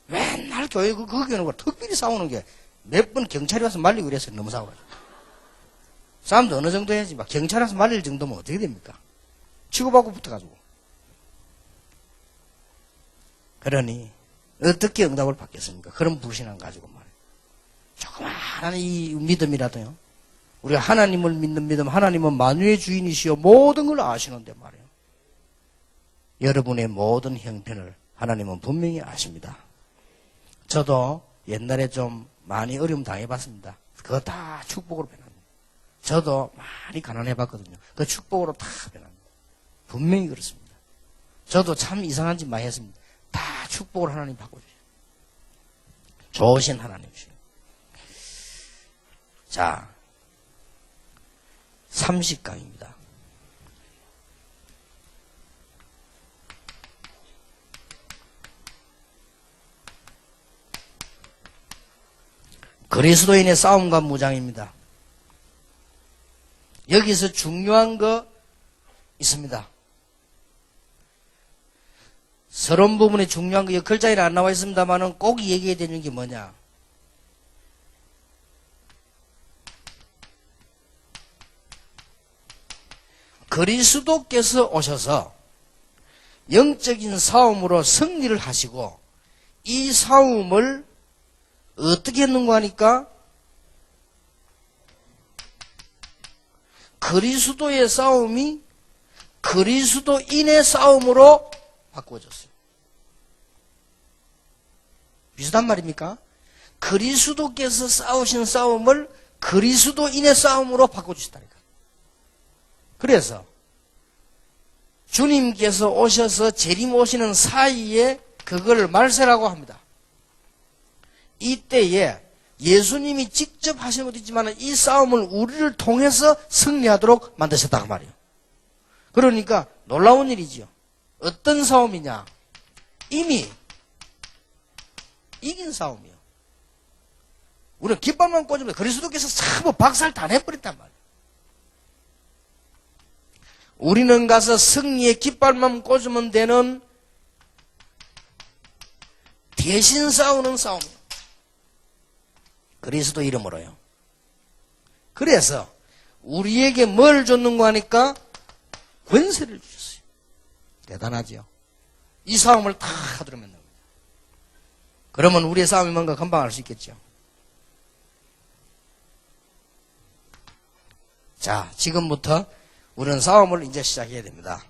맨날 교회 거기는 특별히 싸우는 게 몇 번 경찰이 와서 말리고 이래서 너무 싸워가지고. 싸움도 어느 정도 해야지. 막 경찰이 와서 말릴 정도면 어떻게 됩니까? 치고받고 붙어가지고. 그러니 어떻게 응답을 받겠습니까? 그런 불신앙 가지고 말이에요. 조그마한 이 믿음이라도요. 우리가 하나님을 믿는 믿음, 하나님은 만유의 주인이시여 모든 걸 아시는데 말이에요. 여러분의 모든 형편을 하나님은 분명히 아십니다. 저도 옛날에 좀 많이 어려움 당해봤습니다. 그거 다 축복으로 변합니다. 저도 많이 가난해봤거든요. 그 축복으로 다 변합니다. 분명히 그렇습니다. 저도 참 이상한 짓 많이 했습니다. 다 축복을 하나님 바꿔주세요. 좋으신 하나님이시요. 자, 30강입니다. 그리스도인의 싸움과 무장입니다. 여기서 중요한 거 있습니다. 서론 부분에 중요한 거, 글자에는 안 나와 있습니다만은 꼭 얘기해야 되는 게 뭐냐. 그리스도께서 오셔서 영적인 싸움으로 승리를 하시고 이 싸움을 어떻게 했는가 하니까 그리스도의 싸움이 그리스도인의 싸움으로 바꾸어졌어요. 비슷한 말입니까? 그리스도께서 싸우신 싸움을 그리스도인의 싸움으로 바꿔주시다니까. 그래서 주님께서 오셔서 재림 오시는 사이에 그걸 말세라고 합니다. 이때에 예수님이 직접 하신 것도 있지만 이 싸움을 우리를 통해서 승리하도록 만드셨다고 말이에요. 그러니까 놀라운 일이지요. 어떤 싸움이냐? 이미 이긴 싸움이에요. 우리는 깃발만 꽂으면 그리스도께서 전부 박살 다 내버렸단 말이에요. 우리는 가서 승리의 깃발만 꽂으면 되는 대신 싸우는 싸움이에요. 그리스도 이름으로요. 그래서 우리에게 뭘 줬는가 하니까 권세를 주셨어요. 대단하죠. 이 싸움을 다 하도록 만듭니다. 그러면 우리의 싸움이 뭔가 금방 알 수 있겠죠. 자, 지금부터 우리는 싸움을 이제 시작해야 됩니다.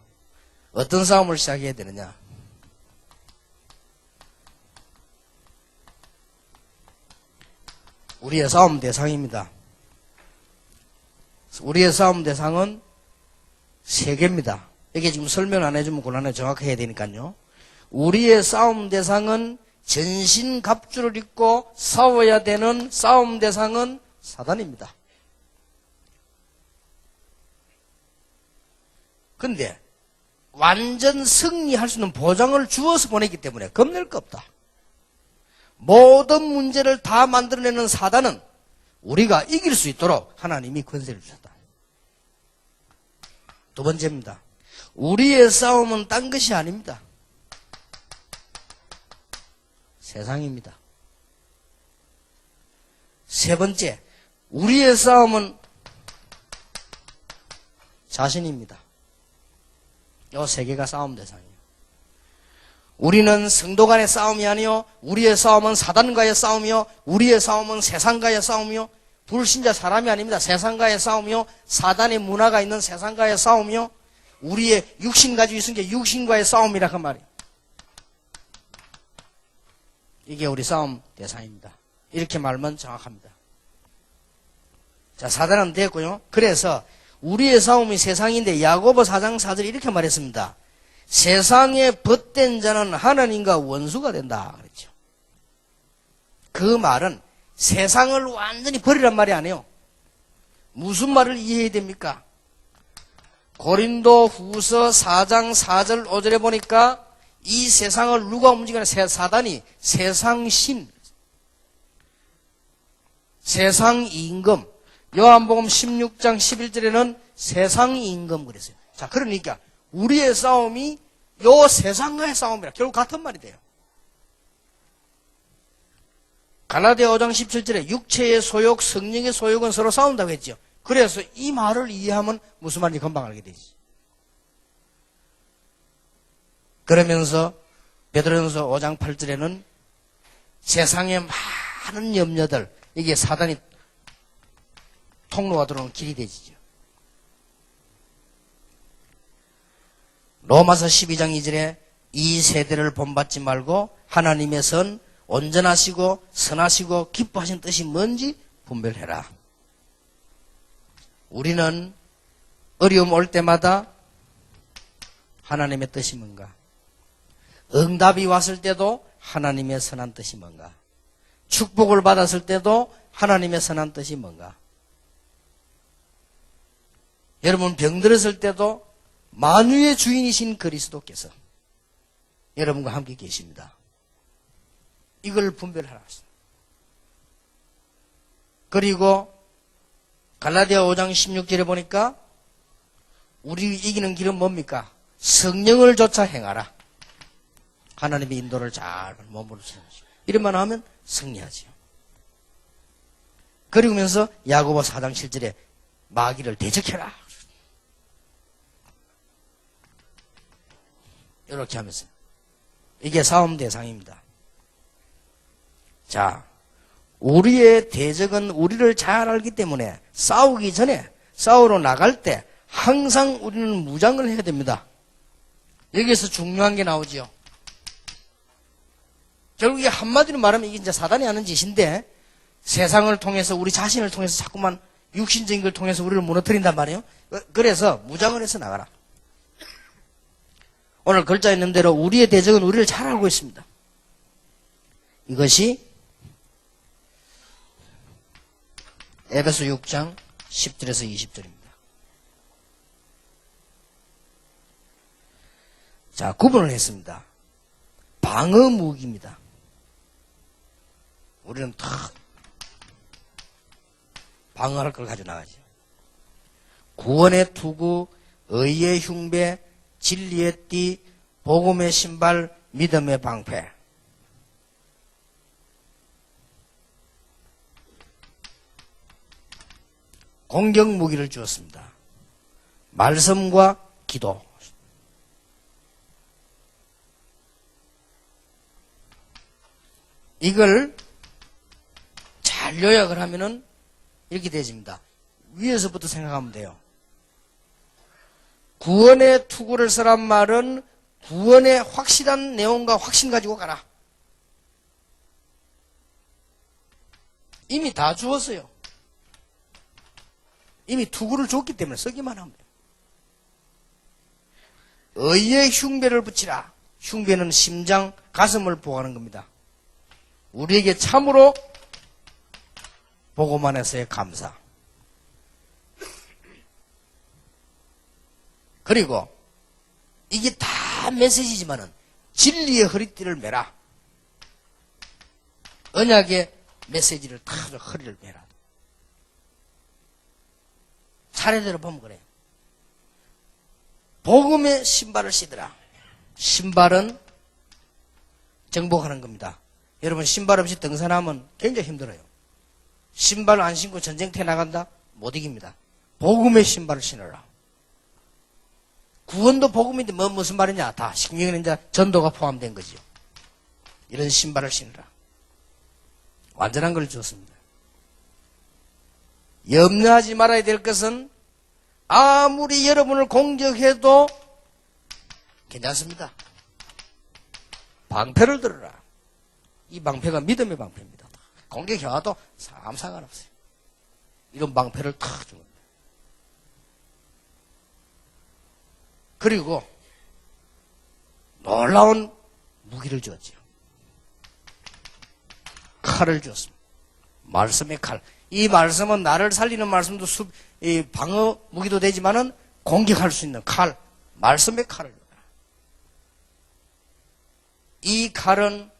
어떤 싸움을 시작해야 되느냐? 우리의 싸움 대상입니다. 우리의 싸움 대상은 세 개입니다. 이게 지금 설명 안 해주면 곤란해 정확히 해야 되니까요. 우리의 싸움 대상은 전신갑주를 입고 싸워야 되는 싸움 대상은 사단입니다. 근데 완전 승리할 수 있는 보장을 주어서 보냈기 때문에 겁낼 거 없다. 모든 문제를 다 만들어내는 사단은 우리가 이길 수 있도록 하나님이 권세를 주셨다. 두 번째입니다. 우리의 싸움은 딴 것이 아닙니다. 세상입니다. 세 번째, 우리의 싸움은 자신입니다. 이 세 개가 싸움 대상이에요. 우리는 성도 간의 싸움이 아니요, 우리의 싸움은 사단과의 싸움이요, 우리의 싸움은 세상과의 싸움이요, 불신자 사람이 아닙니다. 세상과의 싸움이요, 사단의 문화가 있는 세상과의 싸움이요, 우리의 육신 가지고 있는 게 육신과의 싸움이라 그 말이에요. 이게 우리 싸움 대상입니다. 이렇게 말하면 정확합니다. 자, 사단은 됐고요. 그래서 우리의 싸움이 세상인데 야고보 4장 4절에 이렇게 말했습니다. 세상에 벗된 자는 하나님과 원수가 된다 그랬죠. 그 말은 세상을 완전히 버리란 말이 아니에요. 무슨 말을 이해해야 됩니까? 고린도 후서 4장 4절 5절에 보니까 이 세상을 누가 움직이나 사단이 세상신, 세상임금, 요한복음 16장 11절에는 세상임금 그랬어요. 자, 그러니까 우리의 싸움이 요 세상과의 싸움이라 결국 같은 말이 돼요. 갈라디아 5장 17절에 육체의 소욕, 성령의 소욕은 서로 싸운다고 했죠. 그래서 이 말을 이해하면 무슨 말인지 금방 알게 되지. 그러면서 베드로전서 5장 8절에는 세상의 많은 염려들, 이게 사단이 통로가 들어오는 길이 되지죠. 로마서 12장 2절에 이 세대를 본받지 말고 하나님의 선, 온전하시고 선하시고 기뻐하신 뜻이 뭔지 분별해라. 우리는 어려움 올 때마다 하나님의 뜻이 뭔가, 응답이 왔을 때도 하나님의 선한 뜻이 뭔가, 축복을 받았을 때도 하나님의 선한 뜻이 뭔가, 여러분 병들었을 때도 만유의 주인이신 그리스도께서 여러분과 함께 계십니다. 이걸 분별하라. 그리고 갈라디아 5장 16절에 보니까 우리 이기는 길은 뭡니까? 성령을 쫓아 행하라. 하나님의 인도를 잘 몸으로 채우시고 이런만 하면 승리하지요. 그리고면서 야고보 4장 7절에 마귀를 대적해라. 이렇게 하면서 이게 싸움 대상입니다. 자, 우리의 대적은 우리를 잘 알기 때문에 싸우기 전에 싸우러 나갈 때 항상 우리는 무장을 해야 됩니다. 여기에서 중요한 게 나오지요. 결국 이게 한마디로 말하면 이게 이제 사단이 하는 짓인데 세상을 통해서 우리 자신을 통해서 자꾸만 육신적인 걸 통해서 우리를 무너뜨린단 말이에요. 그래서 무장을 해서 나가라. 오늘 글자에 있는 대로 우리의 대적은 우리를 잘 알고 있습니다. 이것이 에베소 6장 10절에서 20절입니다. 자, 구분을 했습니다. 방어 무기입니다. 우리는 다 방어할 걸 가지고 나가죠. 구원의 투구, 의의 흉배, 진리의 띠, 복음의 신발, 믿음의 방패. 공격 무기를 주었습니다. 말씀과 기도. 이걸 잘 요약을 하면은 이렇게 되어집니다. 위에서부터 생각하면 돼요. 구원의 투구를 쓰란 말은 구원의 확실한 내용과 확신 가지고 가라. 이미 다 주었어요. 이미 투구를 줬기 때문에 쓰기만 하면 돼요. 의의 흉배를 붙이라. 흉배는 심장, 가슴을 보호하는 겁니다. 우리에게 참으로 보고만 해서의 감사. 그리고 이게 다 메시지지만은 진리의 허리띠를 매라. 언약의 메시지를 다 허리를 매라. 차례대로 보면 그래요. 복음의 신발을 신으라. 신발은 정복하는 겁니다. 여러분 신발 없이 등산하면 굉장히 힘들어요. 신발 안 신고 전쟁터에 나간다? 못 이깁니다. 복음의 신발을 신어라. 구원도 복음인데 무슨 말이냐? 다 신경에는 이제 전도가 포함된 거죠. 이런 신발을 신으라. 완전한 걸 주었습니다. 염려하지 말아야 될 것은 아무리 여러분을 공격해도 괜찮습니다. 방패를 들어라. 이 방패가 믿음의 방패입니다. 공격해와도 아무 상관없어요. 이런 방패를 탁 준 겁니다. 그리고 놀라운 무기를 주었죠. 칼을 주었습니다. 말씀의 칼. 이 말씀은 나를 살리는 말씀도 이 방어 무기도 되지만은 공격할 수 있는 칼, 말씀의 칼을 줍니다. 이 칼은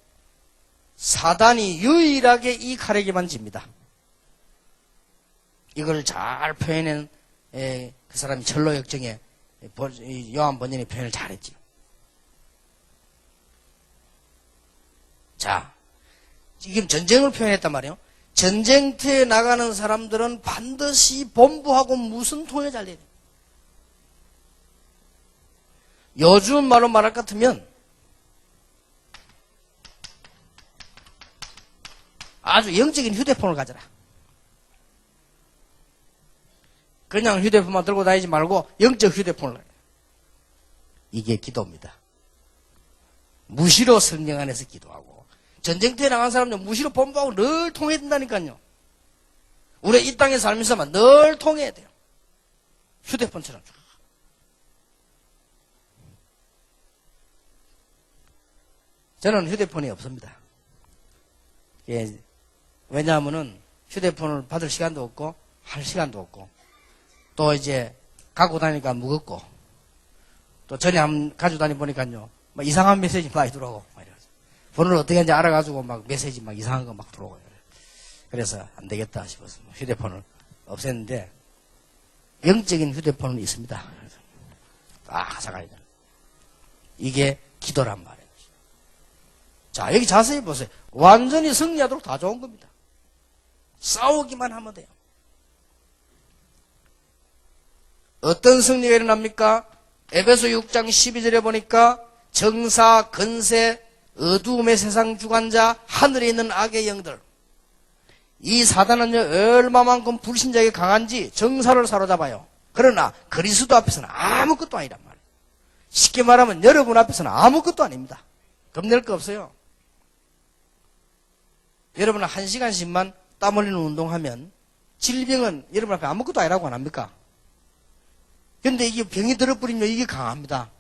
사단이 유일하게 이 칼에게만 집니다. 이걸 잘 표현한 그 사람이 철로 역정에 요한 번연의 표현을 잘했죠. 자, 지금 전쟁을 표현했단 말이에요. 전쟁터에 나가는 사람들은 반드시 본부하고 무슨 통에 잘 돼야 돼요. 요즘 말로 말할 것 같으면 아주 영적인 휴대폰을 가져라. 그냥 휴대폰만 들고 다니지 말고 영적 휴대폰을. 이게 기도입니다. 무시로 성령 안에서 기도하고 전쟁터에 나간 사람들 무시로 본부하고 늘 통해야 된다니까요. 우리 이 땅에 살면서만 늘 통해야 돼요. 휴대폰처럼. 저는 휴대폰이 없습니다. 예, 왜냐하면은 휴대폰을 받을 시간도 없고 할 시간도 없고 또 이제 갖고 다니니까 무겁고 또 전에 한번 가지고 다니보니까요 막 이상한 메시지 많이 들어오고 번호를 어떻게 하는지 알아가지고 막 메시지 막 이상한 거 막 들어오고 그래서 안 되겠다 싶어서 휴대폰을 없앴는데 영적인 휴대폰은 있습니다. 잠깐만요. 이게 기도란 말이에요. 자, 여기 자세히 보세요. 완전히 승리하도록 다 좋은 겁니다. 싸우기만 하면 돼요. 어떤 승리가 일어납니까? 에베소 6장 12절에 보니까 정사, 건세, 어두움의 세상 주관자, 하늘에 있는 악의 영들. 이 사단은요, 얼마만큼 불신자에게 강한지 정사를 사로잡아요. 그러나 그리스도 앞에서는 아무것도 아니란 말이에요. 쉽게 말하면 여러분 앞에서는 아무것도 아닙니다. 겁낼 거 없어요. 여러분은 1시간씩만 땀 흘리는 운동하면 질병은 여러분 앞에 아무것도 아니라고 안 합니까? 근데 이게 병이 들어버리면 이게 강합니다.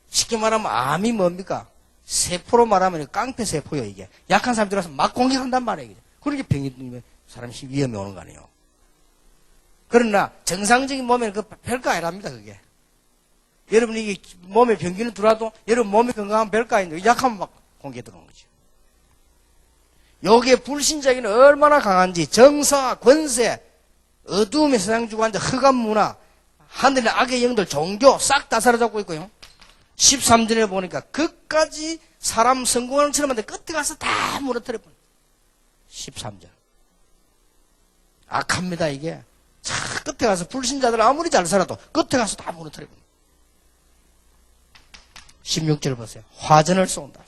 쉽게 말하면 암이 뭡니까? 세포로 말하면 깡패 세포요, 이게. 약한 사람 들어와서 막 공격한단 말이에요. 그렇게 병이 들면 사람이 위험이 오는 거 아니에요. 그러나 정상적인 몸에는 그 별거 아니랍니다, 그게. 여러분 이게 몸에 병기는 들어와도 여러분 몸이 건강하면 별거 아닌데 약하면 막 공격에 들어오는 거죠. 여기에 불신자에게는 얼마나 강한지 정사, 권세, 어두움의 세상 주관자, 흑암 문화, 하늘의 악의 영들, 종교 싹 다 사로잡고 있고요. 13절에 보니까 끝까지 사람 성공하는 처럼 한데 끝에 가서 다 무너뜨려 버립니다. 13절. 악합니다, 이게. 자, 끝에 가서 불신자들 아무리 잘 살아도 끝에 가서 다 무너뜨려 버립니다. 16절 보세요. 화전을 쏜다.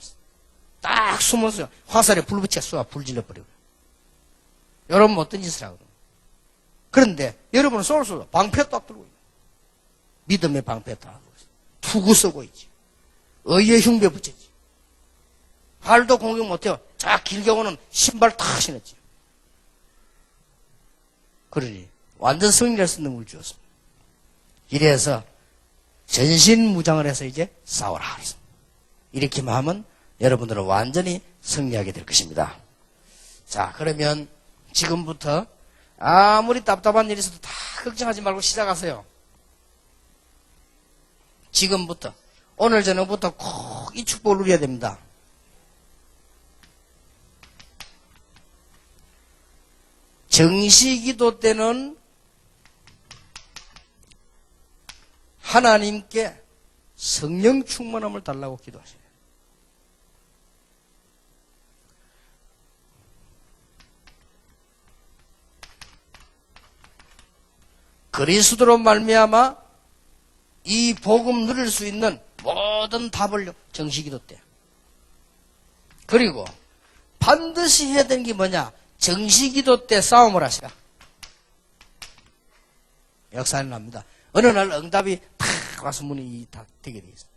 딱 숨어서 화살에 불 붙여 쏘아 불 질러버리고. 여러분 어떤 짓을 하거든. 그런데 여러분은 쏠 방패 딱 들고 있고 믿음의 방패 딱 하고 있어. 투구 쓰고 있지. 의의 흉배 붙였지. 발도 공격 못해요. 자 길게 오는 신발 탁 신었지. 그러니 완전 승리할 수 있는 걸 주었습니다. 이래서 전신무장을 해서 이제 싸워라. 이렇게만 하면 여러분들은 완전히 승리하게 될 것입니다. 자, 그러면 지금부터 아무리 답답한 일이 있어도 다 걱정하지 말고 시작하세요. 지금부터 오늘 저녁부터 꼭 이 축복을 누려야 됩니다. 정시기도 때는 하나님께 성령 충만함을 달라고 기도하세요. 그리스도로 말미암아 이 복음 누릴 수 있는 모든 답을요. 정시기도 때. 그리고 반드시 해야 되는 게 뭐냐? 정시기도 때 싸움을 하시라. 역사는 납니다. 어느 날 응답이 탁 와서 문이 다 되게 되어 있어요.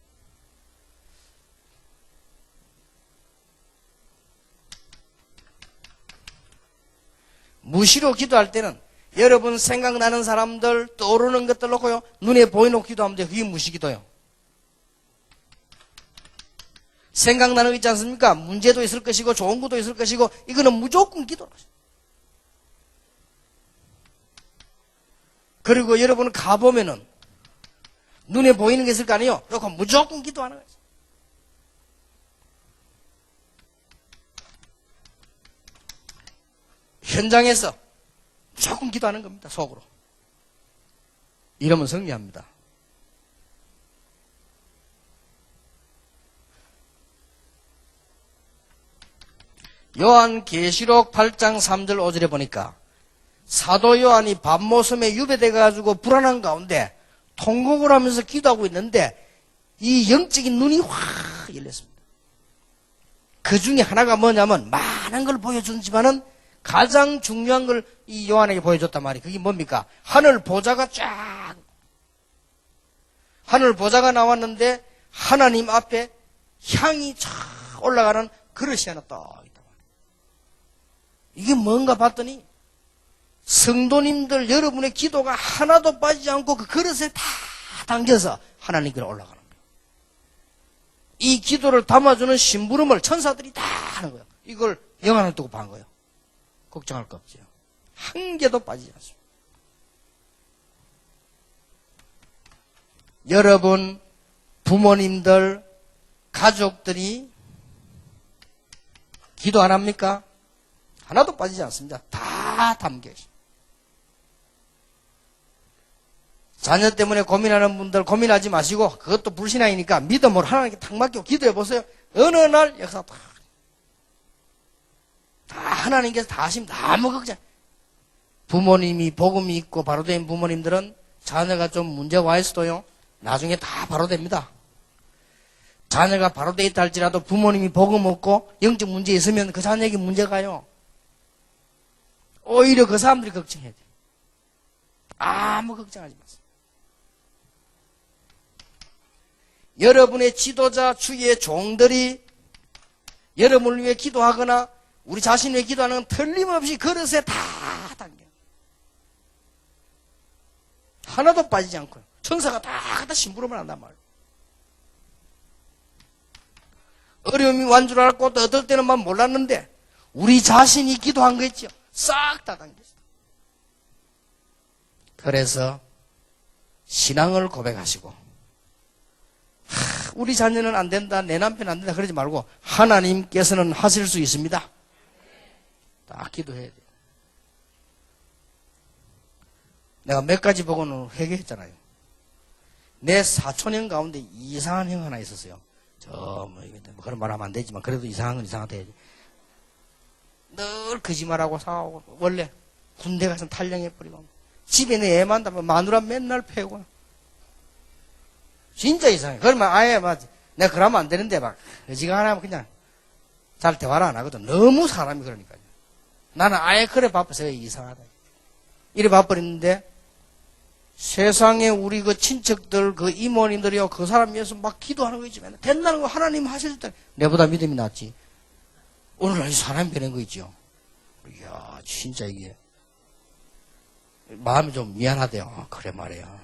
무시로 기도할 때는 여러분 생각나는 사람들 떠오르는 것들 놓고요. 눈에 보이는 기도하면 돼요. 그게 무시기도예요. 생각나는 거 있지 않습니까? 문제도 있을 것이고 좋은 것도 있을 것이고 이거는 무조건 기도를 하세요. 그리고 여러분은 가보면은 눈에 보이는 게 있을 거 아니에요? 그러니까 무조건 기도하는 거예요. 현장에서 무조건 기도하는 겁니다. 속으로. 이러면 승리합니다. 요한계시록 8장 3절 5절에 보니까 사도 요한이 밤모섬에 유배돼가지고 불안한 가운데 통곡을 하면서 기도하고 있는데 이 영적인 눈이 확 열렸습니다. 그 중에 하나가 뭐냐면 많은 걸 보여주지만은 가장 중요한 걸 이 요한에게 보여줬단 말이에요. 그게 뭡니까? 하늘 보좌가 쫙, 하늘 보좌가 나왔는데 하나님 앞에 향이 쫙 올라가는 그릇이 하나 딱 있단 말이에요. 이게 뭔가 봤더니 성도님들 여러분의 기도가 하나도 빠지지 않고 그 그릇에 다 담겨서 하나님께로 올라가는 거예요. 이 기도를 담아주는 심부름을 천사들이 다 하는 거예요. 이걸 영안을 두고 본 거예요. 걱정할 거 없죠. 한 개도 빠지지 않습니다. 여러분, 부모님들, 가족들이 기도 안 합니까? 하나도 빠지지 않습니다. 다 담겨 있습니다. 자녀 때문에 고민하는 분들 고민하지 마시고 그것도 불신앙이니까 믿음으로 하나님께 탁 맡기고 기도해 보세요. 어느 날 역사 다 하나님께서 다 하십니다. 아무 걱정. 부모님이 복음이 있고 바로 된 부모님들은 자녀가 좀 문제가 와 있어도요 나중에 다 바로 됩니다. 자녀가 바로 돼 있다 할지라도 부모님이 복음 없고 영적 문제 있으면 그 자녀에게 문제가요 오히려 그 사람들이 걱정해야 돼요. 아무 걱정하지 마세요. 여러분의 지도자 주의 종들이 여러분을 위해 기도하거나 우리 자신을 위해 기도하는 건 틀림없이 그릇에 다 담겨. 하나도 빠지지 않고요. 천사가 다 갖다 심부름을 한단 말이에요. 어려움이 완 줄 알고 또 어떨 때는 막 몰랐는데 우리 자신이 기도한 거 있죠. 싹 다 담겼어요. 그래서 신앙을 고백하시고 우리 자녀는 안 된다, 내 남편 안 된다 그러지 말고 하나님께서는 하실 수 있습니다. 딱 기도해야 돼요. 내가 몇 가지 보고는 회개했잖아요. 내 사촌형 가운데 이상한 형 하나 있었어요. 그런 말 하면 안 되지만 그래도 이상한 건 이상하다 해야지. 늘 거짓말하고 사오고 원래 군대 가서 탈영해버리고 집에 내 애 만나면 마누라 맨날 패고 진짜 이상해. 그러면 아예 내가 그러면 안 되는데 거지가 하나면 그냥 잘 대화를 안 하거든. 너무 사람이 그러니까요. 나는 아예 그래 바빠서 이상하다. 이래 바빠버렸는데 세상에 우리 그 친척들 그 이모님들이요 그 사람 위해서 막 기도하는 거 있지. 된다는 거 하나님 하실 때 내보다 믿음이 낫지. 오늘날 사람이 변한 거 있죠. 이야 진짜 이게 마음이 좀 미안하대요. 그래 말이야.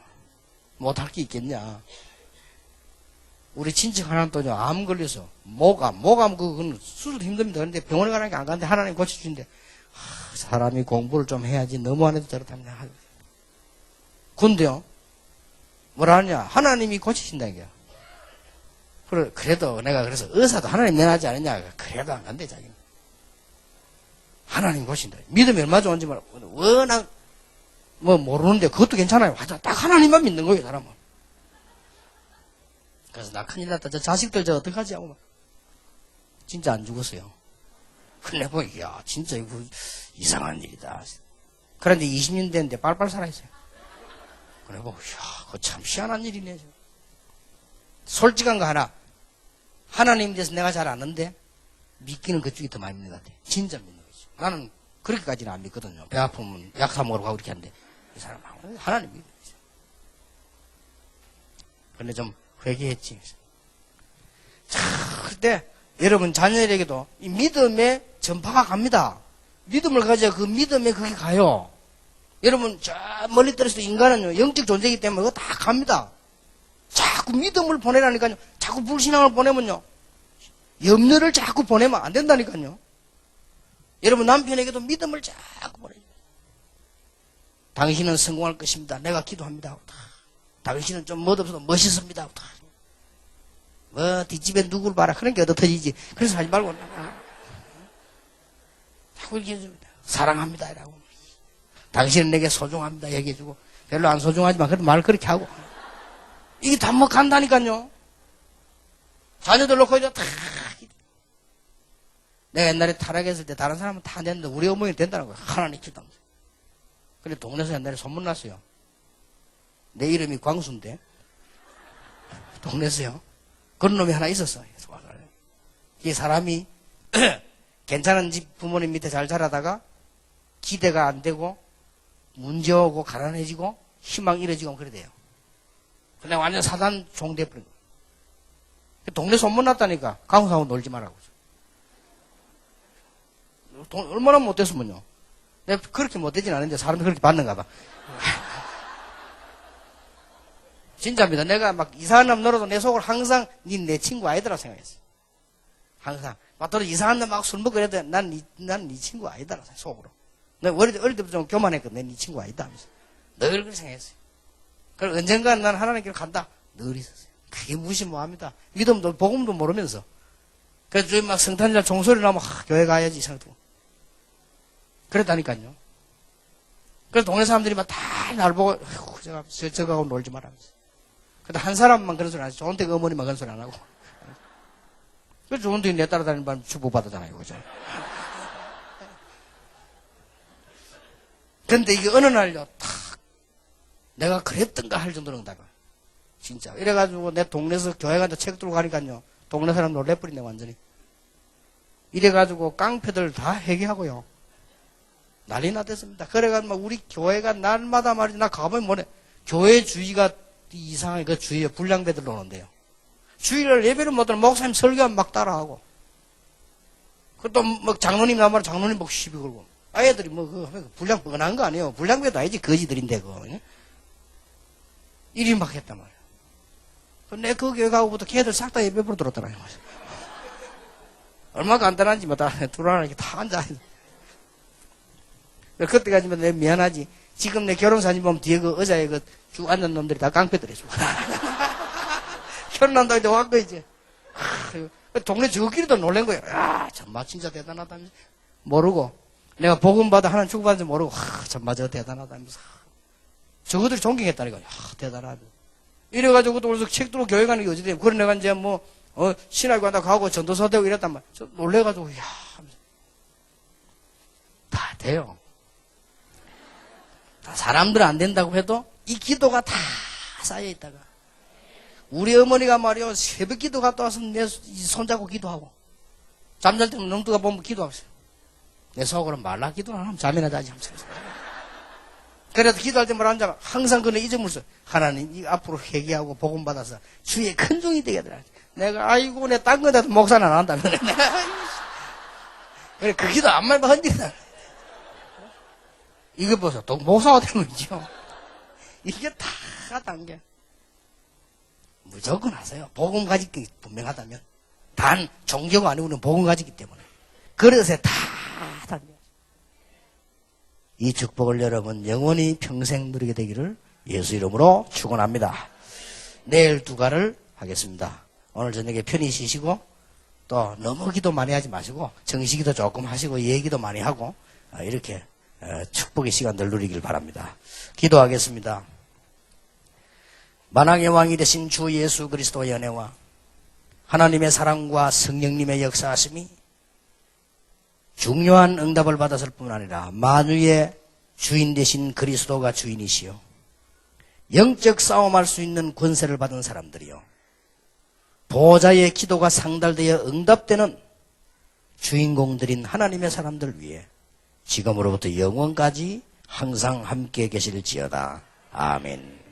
못할 게 있겠냐. 우리 친척 하나는 또요 암 걸려서 모암 그건 수술도 힘듭니다. 그런데 병원에 가는 게 안 가는데 하나님 고쳐주는데 사람이 공부를 좀 해야지 너무 안 해도 저렇답니다. 근데요 뭐라 하냐 하나님이 고치신다 이게요. 그래도 내가 그래서 의사도 하나님 면하지 않느냐. 그래도 안 간대 자기는. 하나님 고친다. 믿음이 얼마 좋은지 몰라. 워낙 모르는데 그것도 괜찮아요. 딱 하나님만 믿는 거예요 사람은. 그래서 나 큰일 났다. 저 자식들 저 어떡하지 하고 진짜 안 죽었어요. 근데 이야 진짜 이거 이상한 일이다. 그런데 20년 됐는데 빨빨 살아있어요. 그래 이야 그거 참 희한한 일이네. 솔직한 거 하나 하나님에 대해서 내가 잘 아는데 믿기는 그쪽이 더 많이 믿는 것 같아. 진짜 믿는 거지. 나는 그렇게까지는 안 믿거든요. 배 아프면 약 사 먹으러 가고 이렇게 하는데 이 사람 하나님 믿는 거지. 근데 좀 회개했지. 자, 그때 여러분 자녀에게도 이 믿음의 전파가 갑니다. 믿음을 가져야 그 믿음에 그게 가요. 여러분 저 멀리 떨어져도 인간은요 영적 존재이기 때문에 그거 다 갑니다. 자꾸 믿음을 보내라니까요. 자꾸 불신앙을 보내면요 염려를 자꾸 보내면 안 된다니까요. 여러분 남편에게도 믿음을 자꾸 보내요. 당신은 성공할 것입니다. 내가 기도합니다. 당신은 좀 멋없어도 멋있습니다. 뒷집에 누구를 봐라. 그런 게 얻어 터지지. 그래서 하지 말고 자꾸 이렇게 해줍니다. 사랑합니다. 이라고. 당신은 내게 소중합니다. 얘기해주고 별로 안 소중하지만 그래도 말을 그렇게 하고 이게 다 간다니까요. 자녀들 놓고 이제 다 내가 옛날에 타락했을 때 다른 사람은 다 냈는데 우리 어머니는 된다는 거야. 하나님 기도하면서. 그래 동네에서 옛날에 소문났어요. 내 이름이 광수인데 동네에서요. 그런 놈이 하나 있었어. 이 사람이 괜찮은 집 부모님 밑에 잘 자라다가 기대가 안 되고 문제 오고 가난해지고 희망 잃어지고 그래 돼요. 근데 완전 사단 종 돼버린 거야. 동네 소문났다니까. 강수하고 놀지 말라고. 얼마나 못됐으면요. 내가 그렇게 못되진 않은데 사람들이 그렇게 받는가 봐. 진짜입니다. 내가 막 이상한 놈 놀아도 내 속으로 항상 니 내 친구 아니더라 생각했어. 항상. 맞더러 이상한 놈 막 술 먹고 그래도 난 네 친구 아니더라 속으로. 내가 어릴 때부터 좀 교만했거든. 내 네 친구 아니다 하면서. 늘 그렇게 생각했어요. 그럼 언젠가는 난 하나님 길 간다. 늘 있었어요. 그게 무시 뭐합니다. 믿음도 복음도 모르면서. 그래서 저희 막 성탄절 종소리 나면 교회 가야지 생각하고. 그랬다니까요. 그래서 동네 사람들이 막 다 날 보고 저거하고 놀지 말라면서. 근데 한 사람만 그런 소리 안 하지. 좋은 데 어머니만 그런 소리 안 하고. 그 좋은 데 내 따라다니는 바람 축복받았잖아요. 그죠? 근데 이게 어느 날요, 탁, 내가 그랬던가 할 정도로 응답을. 진짜. 이래가지고 내 동네에서 교회 간다 책 들고 가니까요, 동네 사람 놀래버리네, 완전히. 이래가지고 깡패들 다 회개하고요. 난리나 됐습니다. 그래가지고 막 우리 교회가 날마다 말이지, 나 가보면 뭐래. 교회 주의가 이상하게 그 주위에 불량배들 오는데요. 주일날 예배를 못하는 목사님 설교하면 막 따라하고. 그 또 뭐 장로님 나면 장로님 목 시비 걸고. 아이들이 뭐 그 불량 뻔한 거 아니에요. 불량배도 아니지 거지들인데 그거. 이리 막 했단 말이야. 내 그 교회 가고부터 걔들 싹 다 예배 보러 들었더라고요. 얼마나 간단한지 뭐 다 둘러나 이렇게 다 앉아. 그때까지만 내가 미안하지. 지금 내 결혼사진 보면 뒤에 그 의자에 그 쭉 앉은 놈들이 다 깡패들이죠. 결혼한다고 이제 왔고 이제. 동네 저끼리도 놀란 거야. 야, 정말 진짜 대단하다면서. 모르고. 내가 복음받아 하나님 축복받는지 모르고. 정말 저 대단하다면서. 저것들이 존경했다니까. 대단하다. 이래가지고 또 그래서 책 들고 교회 가는 게 어찌 돼요. 그래 내가 이제 뭐, 신학교 간다 가고 전도사 되고 이랬단 말이야. 놀래가지고, 야 하면서. 다 돼요. 사람들은 안 된다고 해도 이 기도가 다 쌓여있다가 우리 어머니가 말이요 새벽 기도 갔다 와서 내 손잡고 기도하고 잠잘 때는 넘두가 보면 기도하고 있어요. 내 속으로 말라 기도를 하면 잠이나 자지 하면서 그래도 기도할 때 뭐라 하는지 항상 그는 잊음을 써. 하나님 이 앞으로 회개하고 복음 받아서 주의 큰 종이 되게 하더라. 내가 아이고 내 딴 거라도 목사는 안 한다면 그래 그 기도 안 말면 흔들다. 이거 보세요. 또 목사가 되면요. 이게 다 단계. 무조건 하세요. 복음 가지기 분명하다면. 단, 종교가 아니고는 복음 가지기 때문에. 그래서 다 단계. 이 축복을 여러분 영원히 평생 누리게 되기를 예수 이름으로 축원합니다. 내일 두가를 하겠습니다. 오늘 저녁에 편히 쉬시고 또 너무 기도 많이 하지 마시고 정식기도 조금 하시고 얘기도 많이 하고 이렇게 축복의 시간들 누리길 바랍니다. 기도하겠습니다. 만왕의 왕이 되신 주 예수 그리스도의 은혜와 하나님의 사랑과 성령님의 역사하심이 중요한 응답을 받았을 뿐 아니라 만유의 주인 되신 그리스도가 주인이시요 영적 싸움할 수 있는 권세를 받은 사람들이요 보호자의 기도가 상달되어 응답되는 주인공들인 하나님의 사람들 위해 지금으로부터 영원까지 항상 함께 계실지어다. 아멘.